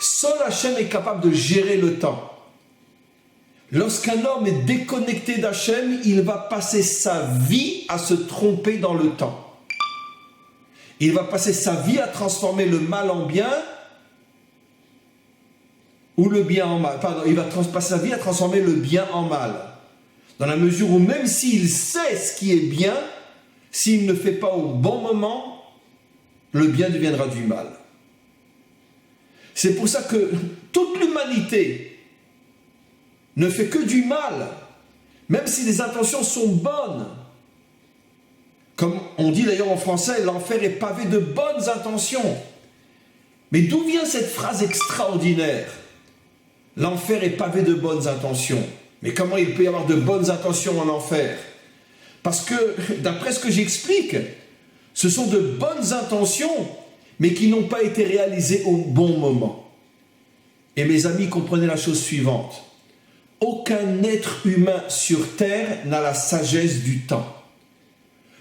seul Hachem est capable de gérer le temps. Lorsqu'un homme est déconnecté d'Hachem, il va passer sa vie à se tromper dans le temps. Il va passer sa vie à transformer le mal en bien ou le bien en mal. Pardon, il va passer sa vie à transformer le bien en mal. Dans la mesure où même s'il sait ce qui est bien, s'il ne fait pas au bon moment, le bien deviendra du mal. C'est pour ça que toute l'humanité ne fait que du mal, même si les intentions sont bonnes. Comme on dit d'ailleurs en français, l'enfer est pavé de bonnes intentions. Mais d'où vient cette phrase extraordinaire? L'enfer est pavé de bonnes intentions. Mais comment il peut y avoir de bonnes intentions en enfer? Parce que, d'après ce que j'explique, ce sont de bonnes intentions, mais qui n'ont pas été réalisées au bon moment. Et mes amis, comprenez la chose suivante. Aucun être humain sur terre n'a la sagesse du temps.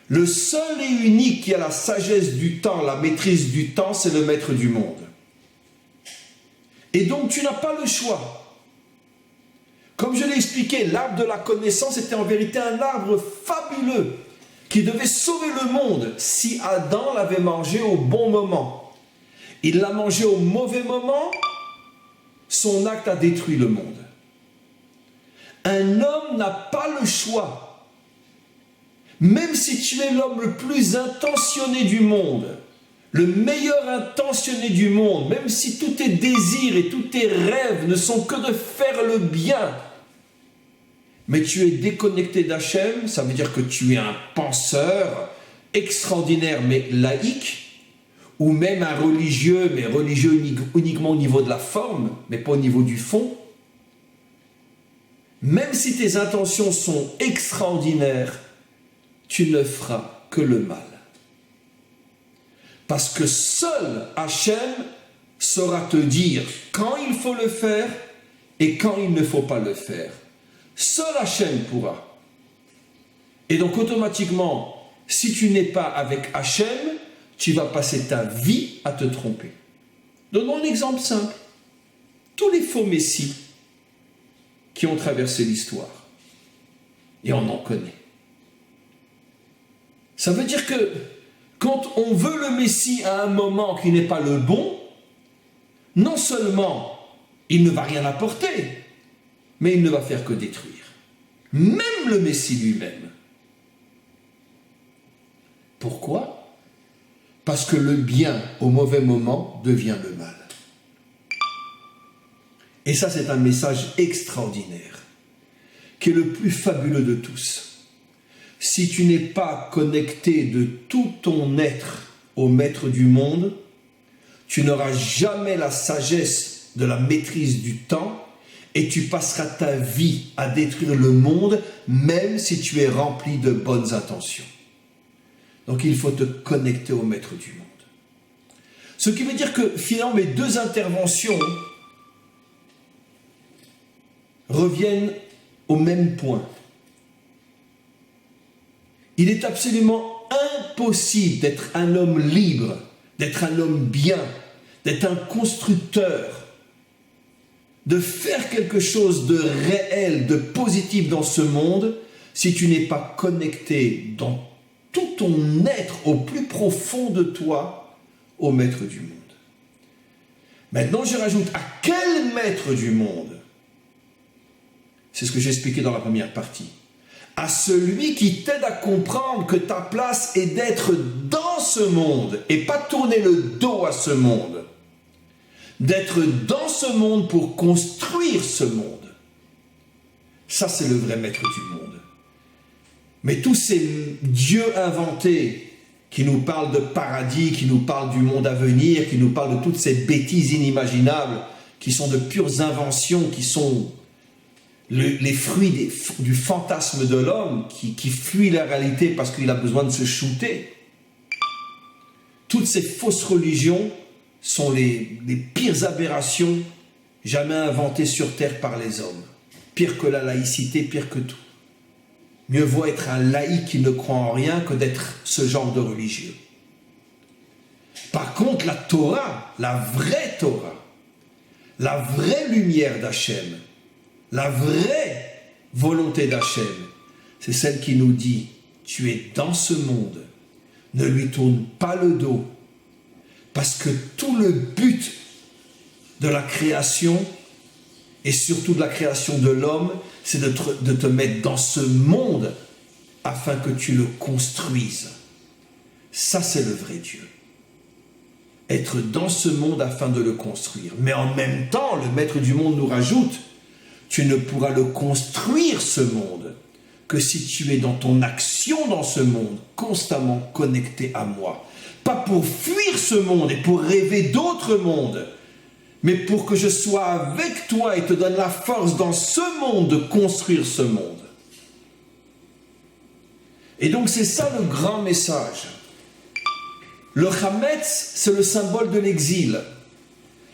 Le seul et unique qui a la sagesse du temps, la maîtrise du temps, c'est le maître du monde. Et donc tu n'as pas le choix. Comme je l'ai expliqué, l'arbre de la connaissance était en vérité un arbre fabuleux qui devait sauver le monde si Adam l'avait mangé au bon moment. Il l'a mangé au mauvais moment, son acte a détruit le monde. Un homme n'a pas le choix. Même si tu es l'homme le plus intentionné du monde, le meilleur intentionné du monde, même si tous tes désirs et tous tes rêves ne sont que de faire le bien, mais tu es déconnecté d'Hachem, ça veut dire que tu es un penseur extraordinaire mais laïque, ou même un religieux, mais religieux uniquement au niveau de la forme, mais pas au niveau du fond. Même si tes intentions sont extraordinaires, tu ne feras que le mal. Parce que seul Hachem saura te dire quand il faut le faire et quand il ne faut pas le faire. Seul Hachem pourra. Et donc automatiquement, si tu n'es pas avec Hachem, tu vas passer ta vie à te tromper. Donnons un exemple simple. Tous les faux messies qui ont traversé l'histoire, et on en connaît. Ça veut dire que quand on veut le Messie à un moment qui n'est pas le bon, non seulement il ne va rien apporter, mais il ne va faire que détruire. Même le Messie lui-même. Pourquoi? Parce que le bien, au mauvais moment, devient le mal. Et ça, c'est un message extraordinaire, qui est le plus fabuleux de tous. Si tu n'es pas connecté de tout ton être au maître du monde, tu n'auras jamais la sagesse de la maîtrise du temps et tu passeras ta vie à détruire le monde, même si tu es rempli de bonnes intentions. Donc il faut te connecter au maître du monde. Ce qui veut dire que finalement mes deux interventions reviennent au même point. Il est absolument impossible d'être un homme libre, d'être un homme bien, d'être un constructeur, de faire quelque chose de réel, de positif dans ce monde, si tu n'es pas connecté dans tout ton être, au plus profond de toi, au maître du monde. Maintenant, je rajoute, à quel maître du monde? C'est ce que j'ai expliqué dans la première partie. À celui qui t'aide à comprendre que ta place est d'être dans ce monde et pas tourner le dos à ce monde. D'être dans ce monde pour construire ce monde. Ça, c'est le vrai maître du monde. Mais tous ces dieux inventés qui nous parlent de paradis, qui nous parlent du monde à venir, qui nous parlent de toutes ces bêtises inimaginables, qui sont de pures inventions, qui sont les fruits du fantasme de l'homme qui fuit la réalité parce qu'il a besoin de se shooter. Toutes ces fausses religions sont les pires aberrations jamais inventées sur terre par les hommes. Pire que la laïcité, pire que tout. Mieux vaut être un laïc qui ne croit en rien que d'être ce genre de religieux. Par contre, la Torah, la vraie Torah, la vraie lumière d'Hachem, la vraie volonté d'Hachem, c'est celle qui nous dit, tu es dans ce monde, ne lui tourne pas le dos, parce que tout le but de la création, et surtout de la création de l'homme, c'est de te mettre dans ce monde afin que tu le construises. Ça, c'est le vrai Dieu. Être dans ce monde afin de le construire. Mais en même temps, le maître du monde nous rajoute, tu ne pourras le construire, ce monde, que si tu es dans ton action dans ce monde, constamment connecté à moi. Pas pour fuir ce monde et pour rêver d'autres mondes, mais pour que je sois avec toi et te donne la force dans ce monde de construire ce monde. Et donc c'est ça le grand message. Le Hametz, c'est le symbole de l'exil.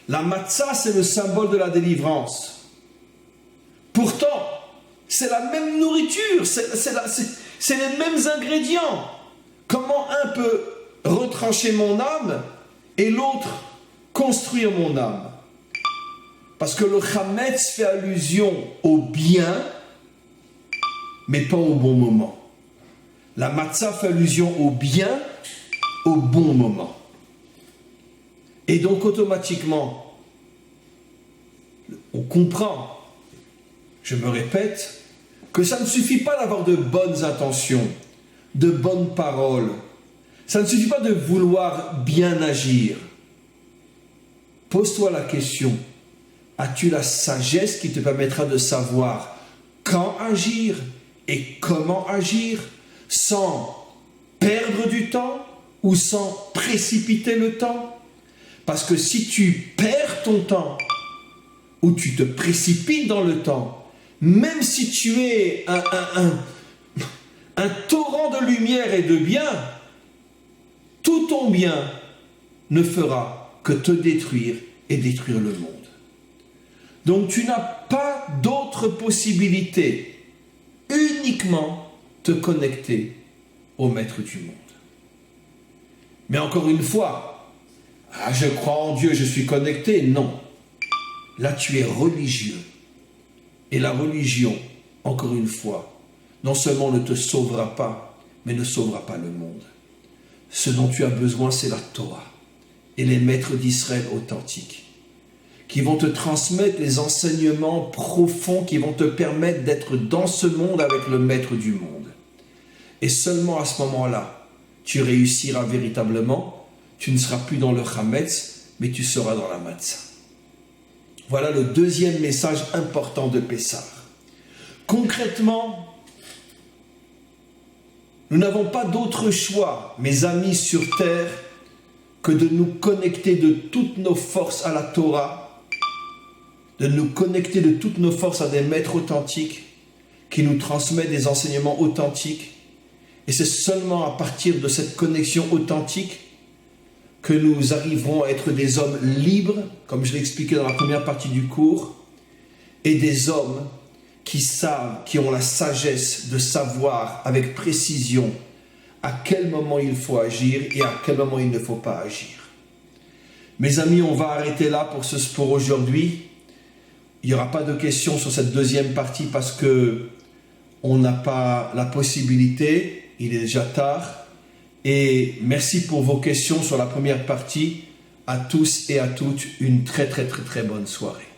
La Matzah, c'est le symbole de la délivrance. Pourtant, c'est la même nourriture, c'est les mêmes ingrédients. Comment un peut retrancher mon âme et l'autre construire mon âme? Parce que le Hametz fait allusion au bien, mais pas au bon moment. La Matzah fait allusion au bien, au bon moment. Et donc automatiquement, on comprend, je me répète, que ça ne suffit pas d'avoir de bonnes intentions, de bonnes paroles. Ça ne suffit pas de vouloir bien agir. Pose-toi la question, as-tu la sagesse qui te permettra de savoir quand agir et comment agir sans perdre du temps ou sans précipiter le temps? Parce que si tu perds ton temps ou tu te précipites dans le temps, même si tu es un torrent de lumière et de bien, tout ton bien ne fera que te détruire et détruire le monde. Donc tu n'as pas d'autre possibilité, uniquement te connecter au maître du monde. Mais encore une fois, je crois en Dieu, je suis connecté, non. Là tu es religieux. Et la religion, encore une fois, non seulement ne te sauvera pas, mais ne sauvera pas le monde. Ce dont tu as besoin, c'est la Torah et les maîtres d'Israël authentiques, qui vont te transmettre les enseignements profonds qui vont te permettre d'être dans ce monde avec le maître du monde. Et seulement à ce moment-là, tu réussiras véritablement. Tu ne seras plus dans le Hametz, mais tu seras dans la Matzah. Voilà le deuxième message important de Pessah. Concrètement, nous n'avons pas d'autre choix, mes amis sur terre, que de nous connecter de toutes nos forces à la Torah, de nous connecter de toutes nos forces à des maîtres authentiques qui nous transmettent des enseignements authentiques. Et c'est seulement à partir de cette connexion authentique que nous arriverons à être des hommes libres, comme je l'ai expliqué dans la première partie du cours, et des hommes qui savent, qui ont la sagesse de savoir avec précision à quel moment il faut agir et à quel moment il ne faut pas agir. Mes amis, on va arrêter là pour aujourd'hui. Il n'y aura pas de questions sur cette deuxième partie parce que on n'a pas la possibilité, il est déjà tard. Et merci pour vos questions sur la première partie. À tous et à toutes, une très bonne soirée.